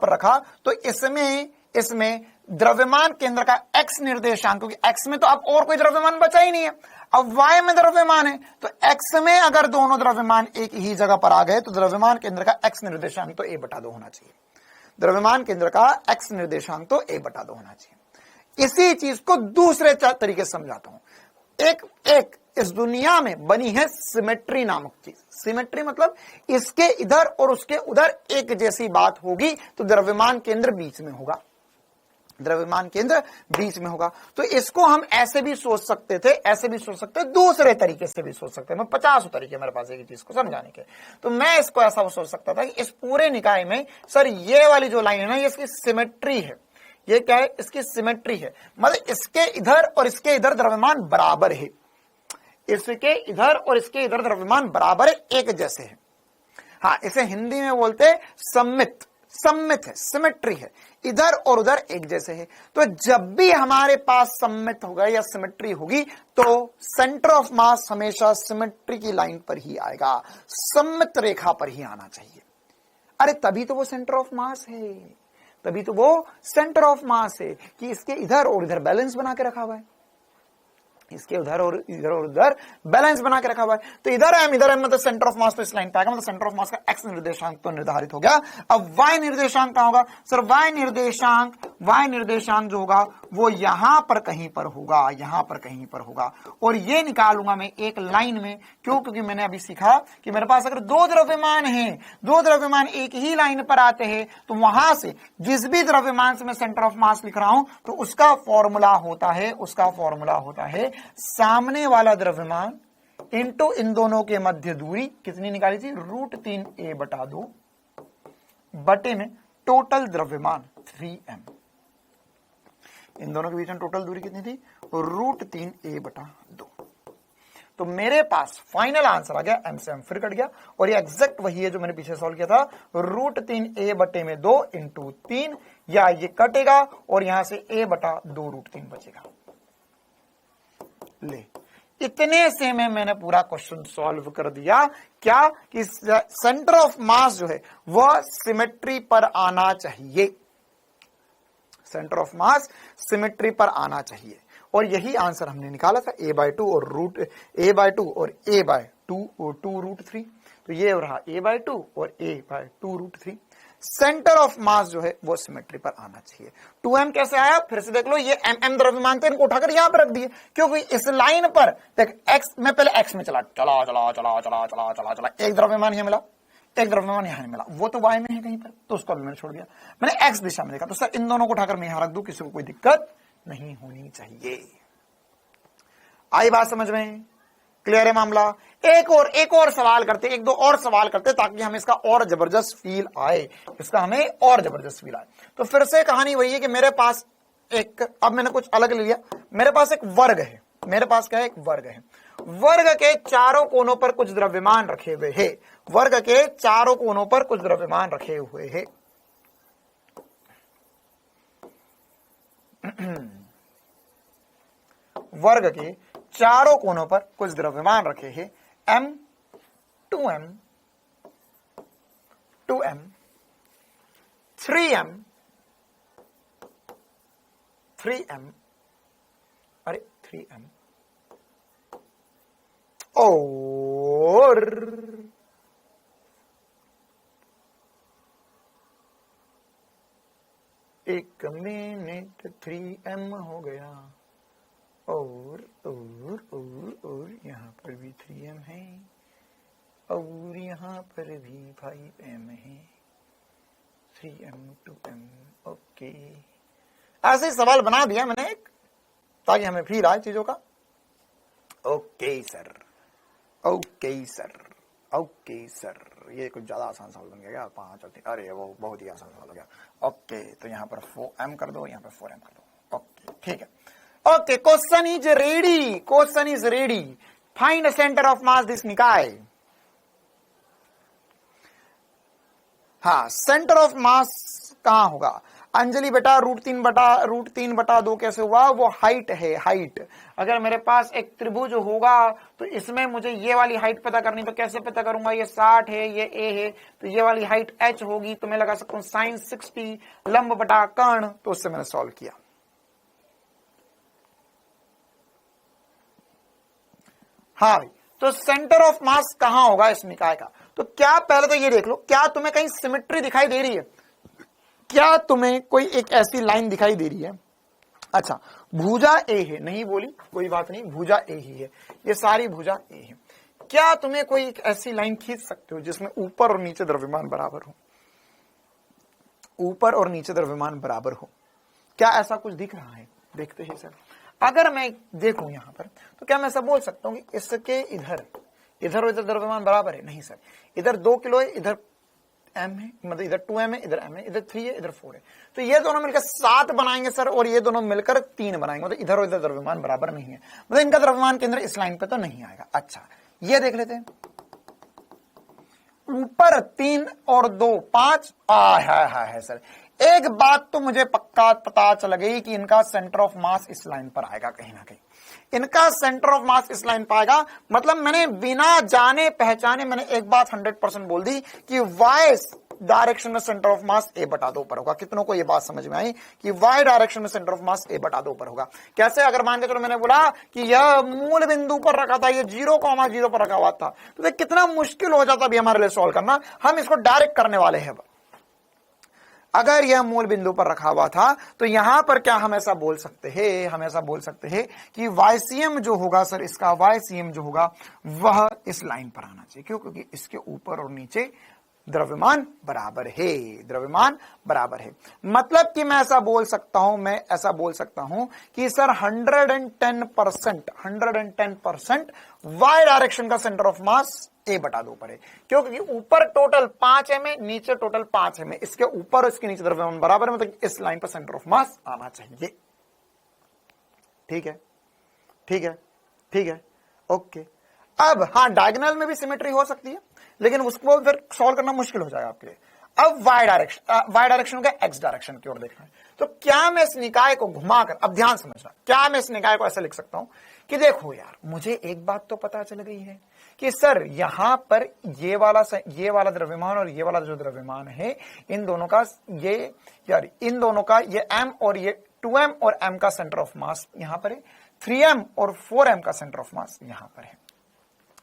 रखा तो इसमें द्रव्यमान केंद्र का x निर्देशांक, क्योंकि x में तो अब और कोई द्रव्यमान बचा ही नहीं है, अब y में द्रव्यमान है, तो x में अगर दोनों द्रव्यमान एक ही जगह पर आ गए तो द्रव्यमान केंद्र का x निर्देशांक तो a/2 होना चाहिए। द्रव्यमान केंद्र का x निर्देशांक तो a/2 होना चाहिए। इसी चीज को दूसरे तरीके से समझाता हूं। एक इस दुनिया में बनी है सिमेट्री नामक चीज। सिमेट्री मतलब इसके इधर और उसके उधर एक जैसी बात होगी तो द्रव्यमान केंद्र बीच में होगा, द्रव्यमान केंद्र बीच में होगा। तो इसको हम ऐसे भी सोच सकते थे, ऐसे भी सोच सकते, दूसरे तरीके से भी सोच सकते हैं। मैं 50 तरीके मेरे पास एक चीज को समझाने के। तो मैं इसको ऐसा सोच सकता था कि इस पूरे निकाय में सर ये वाली जो लाइन है ना, ये इसकी सिमेट्री है। ये क्या है? इसकी सिमेट्री है, मतलब इसके इधर और इसके इधर द्रव्यमान बराबर है, इसके इधर और इसके इधर द्रव्यमान बराबर है, एक जैसे है। हाँ, इसे हिंदी में बोलते हैं सम्मित है, सिमेट्री है, इधर और उधर एक जैसे है। तो जब भी हमारे पास सम्मित होगा या सिमेट्री होगी तो सेंटर ऑफ मास हमेशा सिमेट्री की लाइन पर ही आएगा, सम्मित रेखा पर ही आना चाहिए। अरे तभी तो वो सेंटर ऑफ मास है, तभी तो वो सेंटर ऑफ मास है कि इसके इधर और इधर बैलेंस बना के रखा हुआ है, इसके उधर और उधर बैलेंस बना के रखा हुआ है। तो इधर है मतलब सेंटर ऑफ मास तो इस लाइन पे आएगा, मतलब सेंटर ऑफ मास का एक्स निर्देशांक तो निर्धारित हो गया। अब वाई निर्देशांक कहां होगा? सर वाई निर्देशांक जो होगा वो यहां पर कहीं पर होगा, यहां पर कहीं पर होगा। और ये निकालूंगा मैं एक लाइन में, क्यों? क्योंकि मैंने अभी सीखा कि मेरे पास अगर दो द्रव्यमान हैं, दो द्रव्यमान एक ही लाइन पर आते हैं, तो वहां से जिस भी द्रव्यमान से मैं सेंटर ऑफ मास लिख रहा हूं तो उसका फॉर्मूला होता है सामने वाला द्रव्यमान इंटू इन दोनों के मध्य दूरी कितनी निकाली थी? √3 a/2 बटे में टोटल द्रव्यमान 3m। इन दोनों के बीच में टोटल दूरी कितनी थी? √3 a/2। तो मेरे पास फाइनल आंसर आ गया, m से m फिर कट गया, और ये एग्जैक्ट वही है जो मैंने पीछे सॉल्व किया था, √3 a/2 इंटू 3, या ये कटेगा और यहां से a/2 √3 बचेगा। ले, इतने से में मैंने पूरा क्वेश्चन सॉल्व कर दिया। क्या कि सेंटर ऑफ मास जो है वह सिमेट्री पर आना चाहिए, सेंटर ऑफ मास सिमेट्री पर आना चाहिए, और यही आंसर हमने निकाला था, a/2 और a/2 √3। तो ये रहा a/2 और a/2 √3। सेंटर ऑफ मास जो है वो सिमेट्री पर आना चाहिए। 2m कैसे आया? फिर से देख लो, ये mm द्रव्यमान थे, इनको उठाकर यहां पर रख दिए, क्योंकि इस लाइन पर देख x में पहले x में चला, एक द्रव्यमान यहां मिला, एक द्रव्यमान यहां मिला, वो तो y में है कहीं पर, तो उसको भी मैंने छोड़ दिया, मैंने x दिशा में देखा। तो सर इन दोनों को उठाकर मैं यहां रख दूं, किसी को कोई दिक्कत नहीं होनी चाहिए। आई बात समझ में? क्लियर है मामला? एक और सवाल करते, एक दो और सवाल करते, ताकि हमें इसका और जबरदस्त फील आए, इसका हमें और जबरदस्त फील आए। तो फिर से कहानी वही है कि मेरे पास एक, अब मैंने कुछ अलग ले लिया, मेरे पास एक वर्ग है, मेरे पास क्या है? एक वर्ग है। वर्ग के चारों कोनों पर कुछ द्रव्यमान रखे हुए हैं, वर्ग के चारों कोनों पर कुछ द्रव्यमान रखे हुए हैं। वर्ग के चारों कोनों पर कुछ द्रव्यमान रखे हैं, m 2m 3m अरे 3m और 1 मिनट 3m हो गया, और यहाँ पर भी 3m है, और यहाँ पर भी 5m है, 3m 2m। ओके, ऐसे ही सवाल बना दिया मैंने एक, ताकि हमें फील आए चीजों का। Okay sir, okay sir, okay sir, ये कुछ ज्यादा आसान सवाल बन गया 5 और 3, अरे वो बहुत ही आसान सवाल हो गया। ओके, तो यहाँ पर 4m कर दो, यहाँ पर 4m कर दो। ओके, ठीक है। Okay, question is ready, question is ready. Find centre of mass this निकाय। हाँ, सेंटर ऑफ मास कहां होगा? अंजलि बेटा √3/2 कैसे हुआ? वो हाइट है, हाइट। अगर मेरे पास एक त्रिभुज होगा तो इसमें मुझे ये वाली हाइट पता करनी, तो कैसे पता करूंगा? ये 60 है, ये a है, तो ये वाली हाइट h होगी, तो मैं लगा सकता हूं sin 60 लंब बटा कर्ण, तो उससे मैंने सॉल्व किया। हाँ भाई, तो सेंटर ऑफ मास कहां होगा इस निकाय का? तो क्या, पहले तो ये देख लो, क्या तुम्हें कहीं सिमेट्री दिखाई दे रही है? क्या तुम्हें कोई एक ऐसी लाइन दिखाई दे रही है? अच्छा, भुजा ए है, नहीं बोली, कोई बात नहीं, भुजा ए ही है, ये सारी भुजा ए है। क्या तुम्हें कोई एक ऐसी लाइन खींच सकते हो जिसमें ऊपर और नीचे द्रव्यमान बराबर हो? ऊपर और नीचे द्रव्यमान बराबर हो, क्या ऐसा कुछ दिख रहा है? देखते हैं सर। अगर मैं देखूं यहां पर, तो क्या मैं ऐसा बोल सकता हूं कि इसके इधर और इधर द्रव्यमान बराबर है? नहीं सर, इधर 2 किलो है, इधर m है, मतलब इधर 2m है, इधर m है, इधर 3 है, इधर 4 है, तो ये दोनों मिलकर 7 बनाएंगे सर, और ये दोनों मिलकर 3 बनाएंगे, मतलब इधर और इधर द्रव्यमान बराबर नहीं है, मतलब इनका द्रव्यमान केंद्र इस लाइन पे तो नहीं आएगा। अच्छा, ये देख लेते हैं, ऊपर 3 और 2 5 है सर। एक बात तो मुझे पक्का पता चल गई कि इनका सेंटर ऑफ मास इस लाइन पर आएगा, कहीं ना कहीं इनका सेंटर ऑफ मास इस लाइन पर आएगा। मतलब मैंने बिना जाने पहचाने मैंने एक बात 100% बोल दी कि y डायरेक्शन में सेंटर ऑफ मास a/2 पर होगा। कितनों को ये बात समझ में आई कि y डायरेक्शन में सेंटर ऑफ मास a/2 पर होगा? कैसे? अगर मान के चलो मैंने बोला कि यह मूल बिंदु पर रखा था, ये 0,0 पर रखा हुआ था, तो ये कितना मुश्किल हो जाता अभी हमारे लिए सॉल्व करना। हम इसको डायरेक्ट करने वाले हैं। अगर यह मूल बिंदु पर रखा हुआ था तो यहां पर क्या हम ऐसा बोल सकते हैं? हम ऐसा बोल सकते हैं कि YCM जो होगा सर, इसका YCM जो होगा वह इस लाइन पर आना चाहिए। क्यों? क्योंकि इसके ऊपर और नीचे द्रव्यमान बराबर है, द्रव्यमान बराबर है। मतलब कि मैं ऐसा बोल सकता हूं कि सर 110% y डायरेक्शन का सेंटर ऑफ मास a/2 पर है। क्यों? क्योंकि ऊपर टोटल 5m है, नीचे टोटल 5m है, इसके ऊपर और इसके नीचे द्रव्यमान बराबर है, मतलब इस लाइन पर सेंटर ऑफ मास आना चाहिए। ठीक है, ठीक है, ठीक है, ओके। अब हाँ, डायगोनल में भी सिमेट्री हो सकती है, लेकिन उसको फिर सॉल्व करना मुश्किल हो जाएगा आपके लिए। अब y डायरेक्शन का x डायरेक्शन की ओर देखना है, तो क्या मैं इस निकाय को घुमाकर, अब ध्यान समझना, क्या मैं इस निकाय को ऐसा लिख सकता हूं कि देखो यार, मुझे एक बात तो पता चल गई है कि सर यहां पर ये वाला द्रव्यमान और ये वाला जो द्रव्यमान है, इन दोनों का इन दोनों का ये m और ये 2m और m का सेंटर ऑफ मास यहां पर है, 3m और 4m का सेंटर ऑफ मास यहां पर है।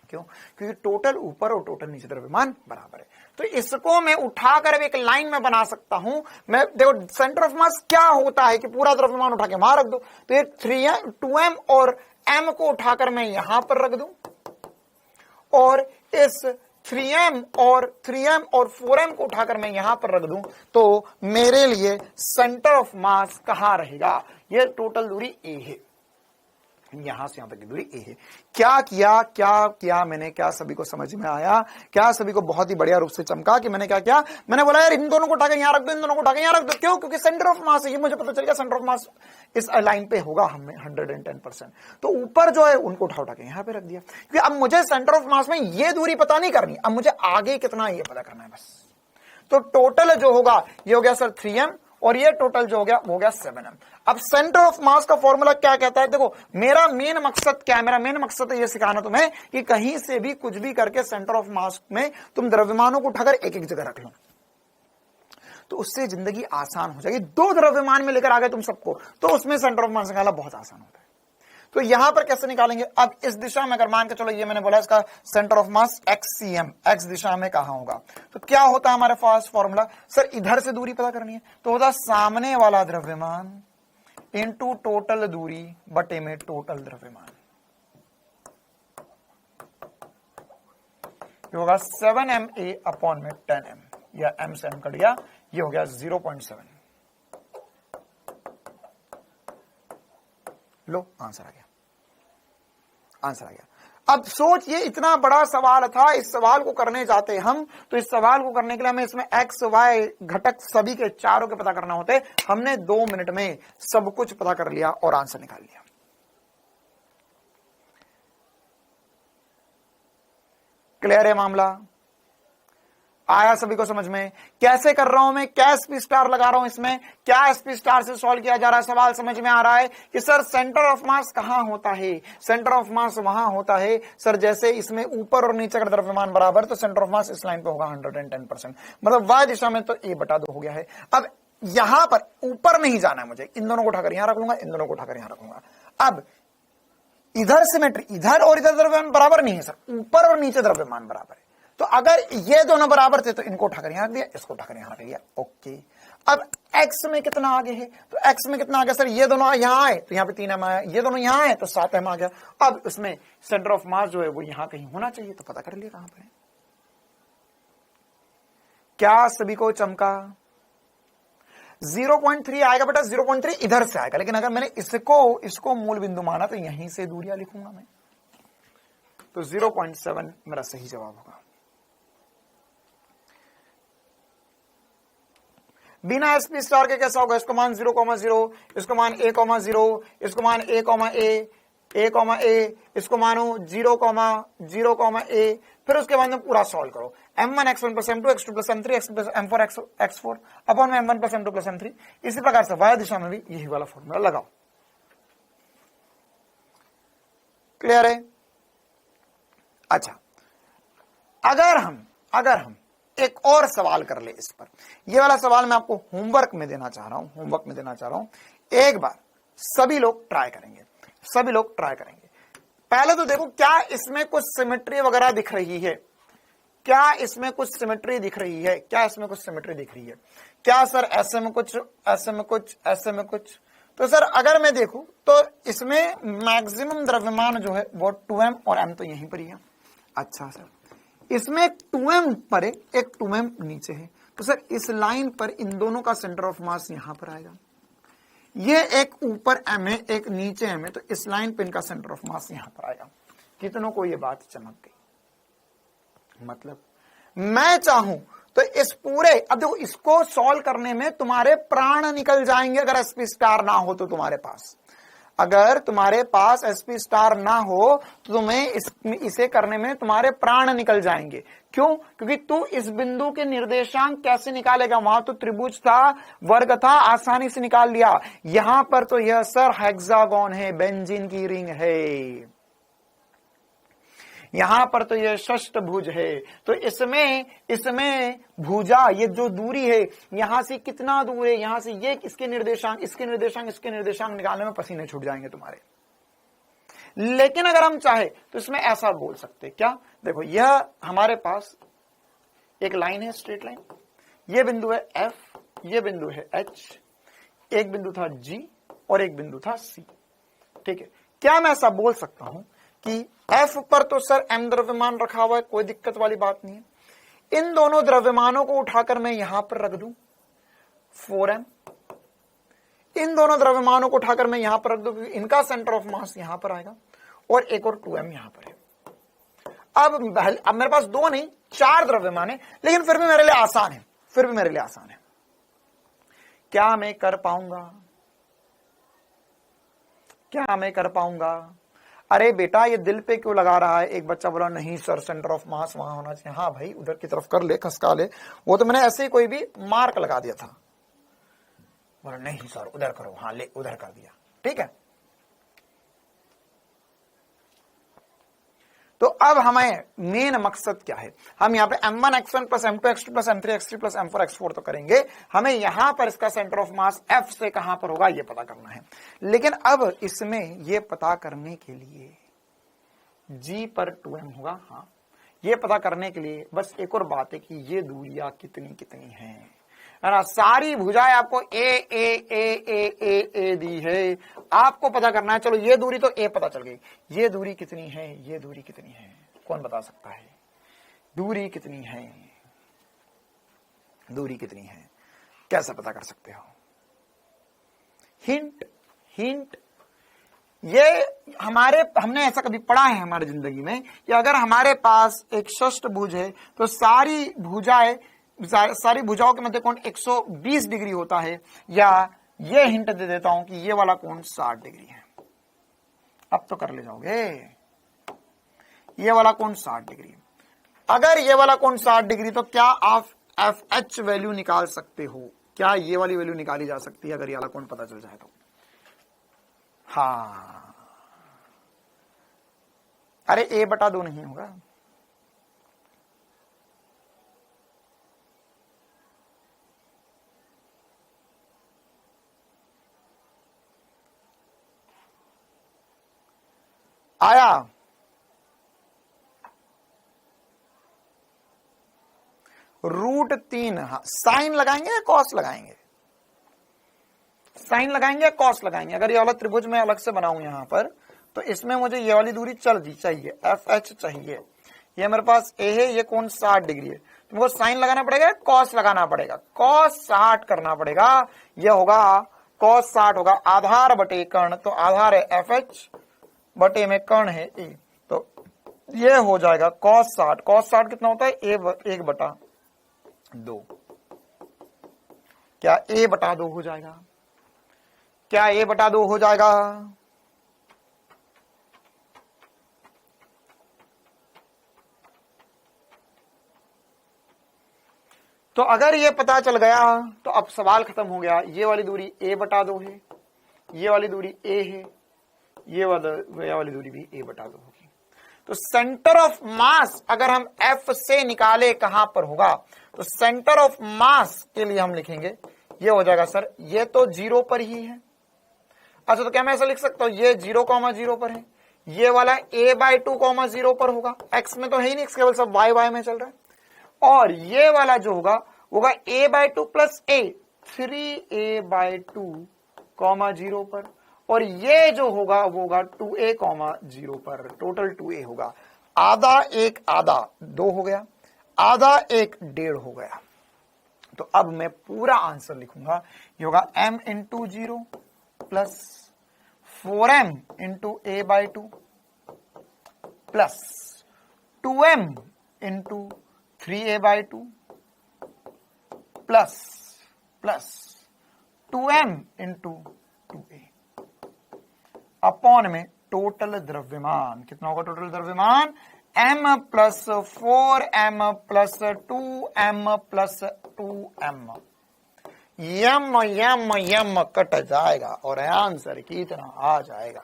क्यों? क्योंकि टोटल ऊपर और टोटल नीचे द्रव्यमान बराबर है। तो इसको मैं उठाकर अब एक लाइन में बना सकता हूं। मैं देखो, सेंटर ऑफ मास क्या होता है कि पूरा द्रव्यमान उठा के वहां रख दो, तो ये 2m और m को उठाकर मैं यहां पर रख दूं, और इस 3m और 4m को उठाकर मैं यहां पर रख दूं, तो मेरे लिए सेंटर ऑफ मास कहां रहेगा? ये टोटल दूरी a है, यहां से यहां तक की दूरी a है। क्या किया मैंने? क्या सभी को समझ में आया? क्या सभी को बहुत ही बढ़िया रूप से चमका कि मैंने क्या किया? मैंने बोला यार इन दोनों को उठाकर यहां रख दो, इन दोनों को उठाकर यहां रख दो। क्यों? क्योंकि सेंटर ऑफ मास है, ये मुझे पता चल गया सेंटर ऑफ मास इस लाइन पे होगा हमें 110%। तो ऊपर जो है उनको उठा के यहां पे रख दिया, क्योंकि अब मुझे सेंटर ऑफ मास में ये दूरी पता नहीं करनी, अब मुझे आगे कितना ये पता करना है बस। तो टोटल जो होगा ये हो गया सर 3m, और ये टोटल जो हो गया वो हो गया 7m। अब सेंटर ऑफ मास का फॉर्मूला क्या कहता है? देखो, मेरा मेन मकसद क्या है? मेरा मेन मकसद है ये सिखाना तुम्हें कि कहीं से भी कुछ भी करके सेंटर ऑफ मास में तुम द्रव्यमानों को उठाकर एक एक जगह रख लो, तो उससे जिंदगी आसान हो जाएगी। 2 द्रव्यमान में लेकर आ गए तुम सबको, तो उसमें सेंटर ऑफ मास निकालना बहुत आसान होता है। तो यहां पर कैसे निकालेंगे? अब इस दिशा में अगर मान के चलो, ये मैंने बोला इसका centre of mass XCM, x दिशा में कहां होगा, तो क्या होता है हमारे पास फॉर्मूला? सर इधर से दूरी पता करनी है, तो होता सामने वाला द्रव्यमान इनटू टोटल दूरी बटे में टोटल द्रव्यमान, ये होगा 7ma अपॉन में 10m, या m से m कट गया, ये हो गया 0.7। लो आंसर आ गया, आंसर आ गया। अब सोचिए इतना बड़ा सवाल था, इस सवाल को करने जाते हम तो इस सवाल को करने के लिए हमें इसमें एक्स वाई घटक सभी के चारों के पता करना होते। हमने 2 मिनट में सब कुछ पता कर लिया और आंसर निकाल लिया। क्लियर है मामला? आया सभी को समझ में? कैसे कर रहा हूं मैं, क्या एसपी स्टार लगा रहा हूं इसमें, क्या एसपी स्टार से सॉल्व किया जा रहा है? सवाल समझ में आ रहा है कि सर सेंटर ऑफ मास कहां होता है? सेंटर ऑफ मास वहां होता है सर जैसे इसमें ऊपर और नीचे का द्रव्यमान बराबर, तो सेंटर ऑफ मास इस लाइन पे होगा 110%, मतलब वाई दिशा में तो a/2 हो गया है। अब यहां पर ऊपर नहीं जाना है मुझे, इन दोनों को उठाकर यहां रख लूंगा, इन दोनों को उठाकर यहां रखूंगा। अब इधर सिमेट्री, इधर और इधर द्रव्यमान बराबर नहीं है सर, ऊपर और नीचे द्रव्यमान बराबर है। तो अगर ये दोनों बराबर थे तो इनको उठाकर यहां रख दिया, इसको उठाकर यहां रख दिया, ओके। अब x में कितना आगे है? तो x में कितना आगे सर, ये दोनों यहां आए तो यहां पे 3m आया, ये दोनों यहां आए तो 7m आ गया। अब इसमें सेंटर ऑफ मास जो है वो यहां कहीं होना चाहिए, तो पता कर लिया कहां पर है। क्या सभी को चमका? 0.3 आएगा बेटा, 0.3 इधर से आएगा, लेकिन अगर मैंने इसको मूल बिंदु माना तो यहीं से दूरियां लिखूंगा मैं, तो 0.7 मेरा सही जवाब होगा। बिना एसपी स्टार के कैसा होगा? इसको मान 0,0, इसको मान a,0, इसको मान a,a, इसको मानो 0,0,a, फिर उसके बाद में पूरा सॉल्व करो। m1 x1 plus m2 x2 plus m3 x3 plus m4 x4 upon में m1 plus m2 plus m3। इसी प्रकार से y दिशा में भी यही वाला फॉर्मूला लगाओ। क्लियर है? अच्छा, अगर हम एक और सवाल कर ले इस पर, ये वाला सवाल मैं आपको होमवर्क में देना चाह रहा हूं, एक बार सभी लोग ट्राई करेंगे, पहले तो देखो क्या इसमें कुछ सिमेट्री वगैरह दिख रही है, क्या इसमें कुछ सिमेट्री दिख रही है, क्या सर ऐसे में कुछ, ऐसे में कुछ। तो सर अगर मैं देखूं तो इसमें मैक्सिमम द्रव्यमान जो है वो 2m और m तो यहीं पर ही है। अच्छा सर, इसमें एक 2m पर है, एक 2m नीचे है, तो सर इस लाइन पर इन दोनों का सेंटर ऑफ मास यहां पर आएगा। ये एक ऊपर m है, एक नीचे m है, तो इस लाइन पर इनका सेंटर ऑफ मास यहां पर आएगा। कितनों को ये बात चमक गई? मतलब मैं चाहूं तो इस पूरे, अब देखो इसको सॉल्व करने में तुम्हारे प्राण निकल जाएंगे अगर एसपी स्टार ना हो तो तुम्हारे पास, अगर तुम्हारे पास एसपी स्टार ना हो तो तुम्हें इसे करने में तुम्हारे प्राण निकल जाएंगे। क्यों? क्योंकि तू इस बिंदु के निर्देशांक कैसे निकालेगा? वहां तो त्रिभुज था, वर्ग था, आसानी से निकाल लिया। यहां पर तो यह सर हेक्सागोन है, बेंजीन की रिंग है, यहां पर तो यह षष्टभुज है। तो इसमें भुजा, ये जो दूरी है यहां से कितना दूर है, यहां से ये इसके निर्देशांक निकालने में पसीने छूट जाएंगे तुम्हारे। लेकिन अगर हम चाहे तो इसमें ऐसा बोल सकते, क्या? देखो यह हमारे पास एक लाइन है, स्ट्रेट लाइन, ये बिंदु है F, ये बिंदु है H, एक बिंदु था G और एक बिंदु था C। ठीक है, क्या मैं ऐसा बोल सकता हूं कि F पर तो सर m द्रव्यमान रखा हुआ है, कोई दिक्कत वाली बात नहीं है, इन दोनों द्रव्यमानों को उठाकर मैं यहां पर रख दूं 4m, इन दोनों द्रव्यमानों को उठाकर मैं यहां पर रख दूं, इनका सेंटर ऑफ मास यहां पर आएगा और एक और 2m यहां पर है। अब मेरे पास 2 नहीं 4 द्रव्यमान है, लेकिन फिर भी मेरे लिए आसान है, क्या मैं कर पाऊंगा? अरे बेटा ये दिल पे क्यों लगा रहा है? एक बच्चा बोला नहीं सर सेंटर ऑफ मास वहां होना चाहिए। हाँ भाई उधर की तरफ कर ले, खसका ले, वो तो मैंने ऐसे ही कोई भी मार्क लगा दिया था। बोला नहीं सर उधर करो, हाँ ले उधर कर दिया, ठीक है। तो अब हमें मेन मकसद क्या है, हम यहाँ पे m1 x1 plus m2 x2 plus m3 x3 plus m4 x4 तो करेंगे, हमें यहां पर इसका सेंटर ऑफ मास F से कहां पर होगा ये पता करना है। लेकिन अब इसमें ये पता करने के लिए G पर 2m होगा, हाँ ये पता करने के लिए बस एक और बात है कि ये दूरियां कितनी हैं, है ना। सारी भुजाएं आपको ए दी है, आपको पता करना है। चलो ये दूरी तो ए पता चल गई, ये दूरी कितनी है, ये दूरी कितनी है, कौन बता सकता है? दूरी कितनी है? कैसे पता कर सकते हो? हिंट, हिंट, ये हमने ऐसा कभी पढ़ा है हमारी जिंदगी में कि अगर हमारे पास एक षष्ठभुज है तो सारी भुजाओं के मध्य कोण 120 डिग्री होता है, या ये हिंट दे देता हूं कि ये वाला कोण 60 डिग्री है। अब तो कर ले जाओगे, ये वाला कोण 60 डिग्री है। अगर ये वाला कोण 60 डिग्री, तो क्या आप FH वैल्यू निकाल सकते हो? क्या ये वाली वैल्यू निकाली जा सकती है अगर ये वाला कोण पता चल जाए तो? हाँ, अरे A/2 नहीं होगा, आया? √3। हाँ, साइन लगाएंगे या कॉस लगाएंगे? साइन लगाएंगे या कॉस लगाएंगे? अगर ये वाला त्रिभुज मैं अलग से बनाऊं यहां पर, तो इसमें मुझे ये वाली दूरी चाहिए, FH चाहिए। ये मेरे पास A है, ये कोण 60 डिग्री है, तो मुझे साइन लगाना पड़ेगा, कॉस लगाना पड़ेगा? कॉस 60 करना पड़ेगा। ये होगा कॉस 60 होगा आधार बटे कर्ण, तो आधार है FH बटे में कर्ण है A, तो ये हो जाएगा कॉस 60। कॉस 60 कितना होता है? 1/2। क्या A/2 हो जाएगा? क्या A/2 हो जाएगा? तो अगर ये पता चल गया तो अब सवाल खत्म हो गया। ये वाली दूरी A/2 है, ये वाली दूरी A है, ये वाली दूरी भी A/2 होगी। तो सेंटर ऑफ मास अगर हम F से निकाले कहां पर होगा, तो सेंटर ऑफ मास के लिए हम लिखेंगे, ये हो जाएगा सर, ये तो 0 पर ही है। अच्छा, तो क्या मैं ऐसा लिख सकता हूं, ये 0,0 पर है, ये वाला A/2, 0 पर होगा। X में तो है ही नहीं, X केवल सब y में चल रहा है। और ये वाला जो होगा A/2 प्लस A, 3A/2, 0 पर। और ये जो होगा वो होगा 2A, 0 पर। टोटल 2A होगा। आधा एक आधा 2 हो गया, आधा एक 1.5 हो गया। तो अब मैं पूरा आंसर लिखूंगा, ये होगा m × 0 plus 4m × A/2 plus 2m × 3A/2 plus 2m × 2A upon में टोटल द्रव्यमान। कितना होगा टोटल द्रव्यमान? m plus 4m plus 2m plus 2m। यम कट जाएगा और आंसर कितना आ जाएगा?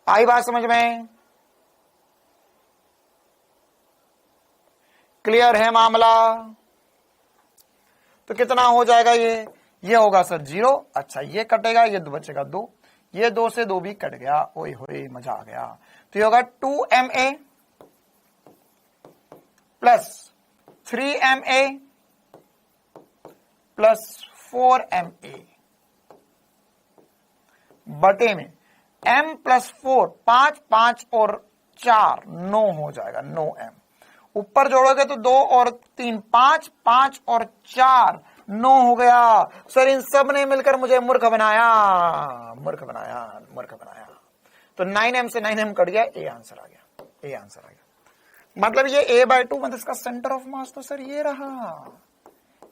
आई बात समझ में? क्लियर है मामला? तो कितना हो जाएगा ये होगा सर 0। अच्छा, ये कटेगा, ये बचेगा 2, ये 2 से 2 भी कट गया। ओए होए, मजा आ गया। तो ये होगा 2ma plus 3ma plus 4ma बटे में m प्लस 4, 5 5 और 4 9 हो जाएगा, 9m। ऊपर जोड़ोगे तो 2 और 3 5, 5 और 4 9 हो गया। सर इन सब ने मिलकर मुझे मूर्ख बनाया। तो 9m से 9m कट गया, A आंसर आ गया। मतलब ये A/2 मतलब इसका सेंटर ऑफ मास तो सर ये रहा।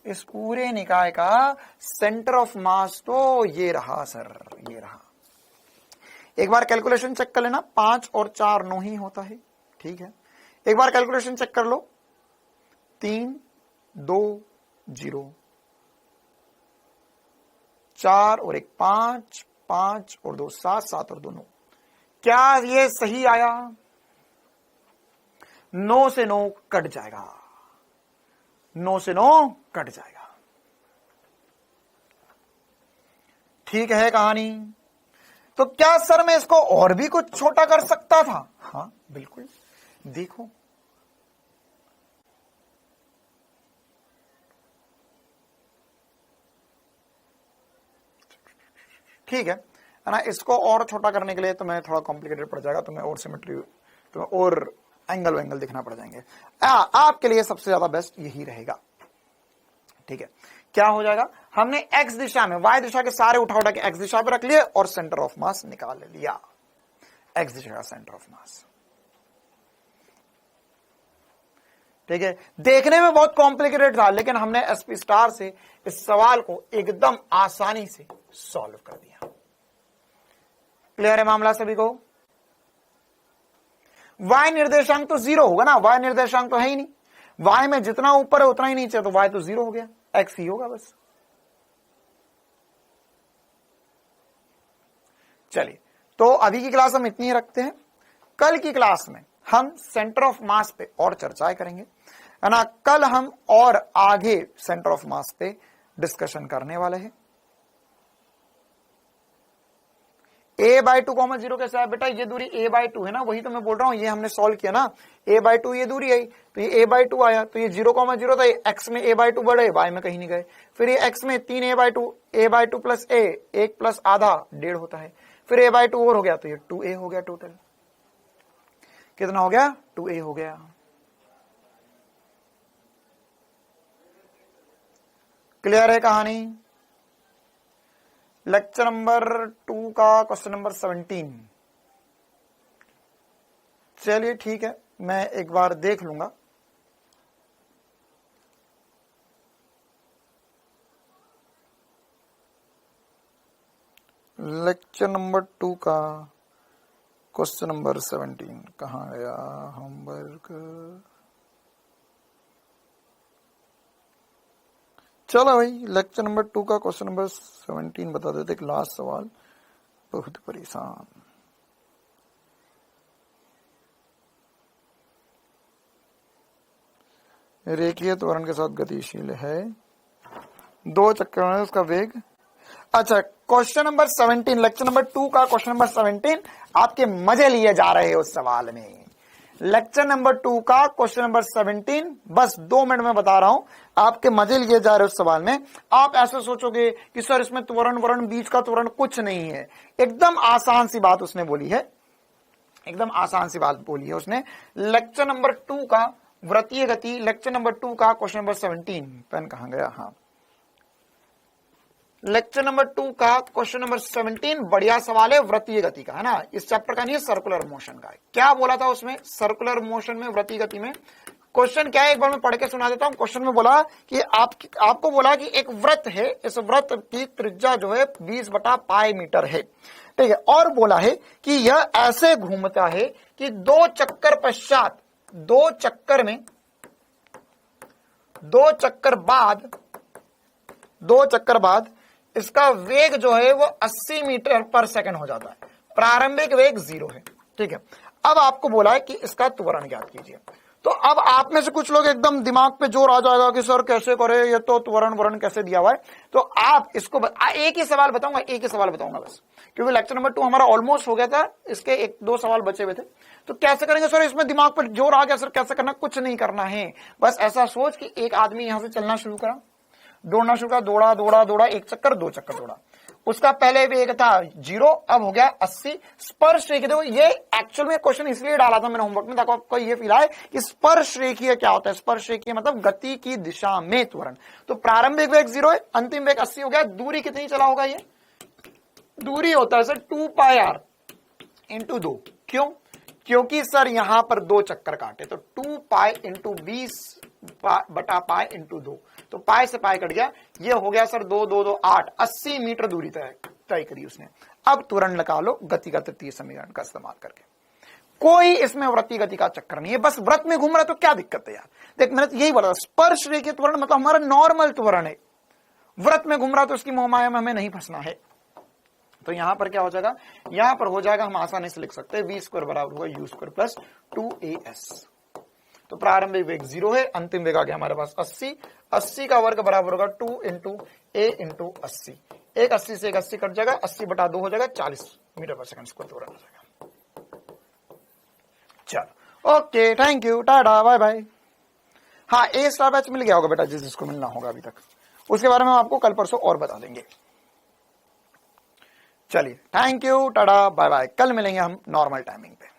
इस पूरे निकाय का सेंटर ऑफ मास तो ये रहा सर, ये रहा। एक बार कैलकुलेशन चेक कर लेना, 5 और 4 9 ही होता है, ठीक है। एक बार कैलकुलेशन चेक कर लो, 3 2 0, 4 और 1 5, 5 और 2 7, 7 और 2 9। क्या ये सही आया? 9 से 9 कट जाएगा, 9 से 9 कट जाएगा। ठीक है कहानी? तो क्या सर मैं इसको और भी कुछ छोटा कर सकता था? हाँ बिल्कुल, देखो ठीक है ना। इसको और छोटा करने के लिए तो मैं थोड़ा कॉम्प्लिकेटेड पड़ जाएगा, तो मैं और सिमेट्री, तो मैं और एंगल वेंगल दिखना पड़ जाएंगे। आपके लिए सबसे ज्यादा बेस्ट यही रहेगा। ठीक है, क्या हो जाएगा, हमने एक्स दिशा में वाई दिशा के सारे उठा के एक्स दिशा पे रख लिए और सेंटर ऑफ मास निकाल लिया, एक्स दिशा का सेंटर ऑफ मास। ठीक है, देखने में बहुत कॉम्प्लिकेटेड था, लेकिन हमने एसपी स्टार से इस सवाल को एकदम आसानी से सॉल्व कर दिया। क्लियर है मामला सभी को? वाई निर्देशांक तो 0 होगा ना, वाई निर्देशांक तो है ही नहीं, वाई में जितना ऊपर है उतना ही नीचे, तो वाई तो 0 हो गया, एक्स ही होगा बस। चलिए, तो अभी की क्लास हम इतनी ही रखते हैं। कल की क्लास में हम सेंटर ऑफ मास पे और चर्चाएं करेंगे, है ना। कल हम और आगे सेंटर ऑफ मास पे डिस्कशन करने वाले हैं। a/2, 0 कैसा है बेटा, ये दूरी a/2 है ना, वही तो मैं बोल रहा हूं, ये हमने सॉल्व किया ना, a/2 ये दूरी आई, तो ये a/2 आया, तो ये 0,0 था, ये x में a/2 बढ़े, y में कहीं नहीं गए, फिर ये x में 3a/2 प्लस a, 1 प्लस आधा 1.5 होता है, फिर a/2 और हो गया, तो ये 2a हो गया, टोटल कितना हो गया, 2a हो गया। क्लियर है कहानी? लेक्चर नंबर 2 का क्वेश्चन नंबर 17। चलिए ठीक है, मैं एक बार देख लूंगा। लेक्चर नंबर 2 का क्वेश्चन नंबर 17 कहाँ गया होमवर्क? चलो भाई, लेक्चर नंबर 2 का क्वेश्चन नंबर 17 बता देते, एक लास्ट सवाल, बहुत परेशान। रेखीय त्वरण के साथ गतिशील है, 2 चक्कर में उसका वेग। अच्छा, क्वेश्चन नंबर 17, लेक्चर नंबर 2 का क्वेश्चन नंबर 17 आपके मजे लिए जा रहे हैं उस सवाल में। लेक्चर नंबर 2 का क्वेश्चन नंबर 17, बस 2 मिनट में बता रहा हूं, आपके मजे लिए जा रहे हैं उस सवाल में। आप ऐसे सोचोगे कि सर इसमें त्वरण वरण बीच का त्वरण कुछ नहीं है, एकदम आसान सी बात उसने बोली है, एकदम आसान सी बात बोली है उसने। लेक्चर नंबर 2 का वृत्तीय गति, लेक्चर नंबर 2 का क्वेश्चन नंबर 17, पेन कहां गया, हाँ, लेक्चर नंबर 2 का क्वेश्चन नंबर 17 बढ़िया सवाल है, वृत्तीय गति का, है ना, इस चैप्टर का नहीं है, सर्कुलर मोशन का है। क्या बोला था उसमें, सर्कुलर मोशन में, वृत्तीय गति में क्वेश्चन क्या है, एक बार मैं पढ़ के सुना देता हूं। क्वेश्चन में बोला कि आपको बोला कि एक वृत्त है, इस वृत्त की त्रिज्या जो है 20/π मीटर है, ठीक है, और बोला है कि यह ऐसे घूमता है कि 2 चक्कर पश्चात, 2 चक्कर में, 2 चक्कर बाद इसका वेग जो है वो 80 मीटर पर सेकंड हो जाता है, प्रारंभिक वेग 0 है, ठीक है। अब आपको बोला है कि इसका त्वरण ज्ञात कीजिए। तो अब आप में से कुछ लोग एकदम दिमाग पे जोर आ जाएगा कि सर कैसे करे, ये तो त्वरण वरण कैसे दिया हुआ है। तो आप इसको एक ही सवाल बताऊंगा, एक ही सवाल बताऊंगा बस, क्योंकि लेक्चर नंबर 2 हमारा ऑलमोस्ट हो गया था, इसके 1-2 सवाल बचे हुए थे। तो कैसे करेंगे सर, इसमें दिमाग पर जोर आ गया सर, कैसे करना, कुछ नहीं करना है, बस ऐसा सोच कि एक आदमी यहां से चलना शुरू करा, दौड़ना शुरू करा, दौड़ा 1 चक्कर 2 चक्कर दौड़ा, उसका पहले वेग था 0, अब हो गया 80। स्पर्श रेखीय, देखो ये एक्चुअल में क्वेश्चन इसलिए डाला था मैंने होमवर्क में ताकि आपको ये फील आए कि स्पर्श रेखीय क्या होता है। स्पर्श रेखीय मतलब गति की दिशा में त्वरण। तो प्रारंभिक वेग 0 है, अंतिम वेग 80 हो गया। दूरी कितनी चला होगा, ये दूरी होता है सर 2πr × 2। क्यों? क्योंकि सर यहां पर 2 चक्कर काटे, तो 2π × 20/π × 2, तो पाई से पाई कट गया, ये हो गया सर 2 2 2 8, 80 मीटर दूरी तय करी उसने। अब त्वरण लगा लो गति का तृतीय समीकरण का इस्तेमाल करके। कोई इसमें वृत्तीय गति का चक्कर नहीं है, बस वृत्त में घूम रहा है, तो क्या दिक्कत है यार। देख मैंने तो यही बोला, स्पर्श रेखीय त्वरण मतलब हमारा नॉर्मल त्वरण है, वृत्त में घूम रहा तो उसकी मोहमाया में हमें नहीं फंसना है। तो यहां पर क्या हो जाएगा, यहां पर हो जाएगा, हम आसानी से लिख सकते हैं v² बराबर होगा u² + 2as। तो प्रारंभिक वेग 0 है, अंतिम वेग आ गया हमारे पास 80। 80 का वर्ग बराबर होगा 2 × a × 80। एक 80 से एक 80 कट जाएगा, 80/2 हो जाएगा, 40 मीटर पर सेकंड स्क्वायर त्वरण हो जाएगा। चलो okay, thank you, tata, bye bye. हाँ, ए स्टार बैच मिल गया होगा बेटा, जिसको मिलना होगा अभी तक, उसके बारे में हम आपको कल परसों और बता देंगे। चलिए, thank you, tata, bye bye. कल मिलेंगे हम नॉर्मल टाइमिंग पे।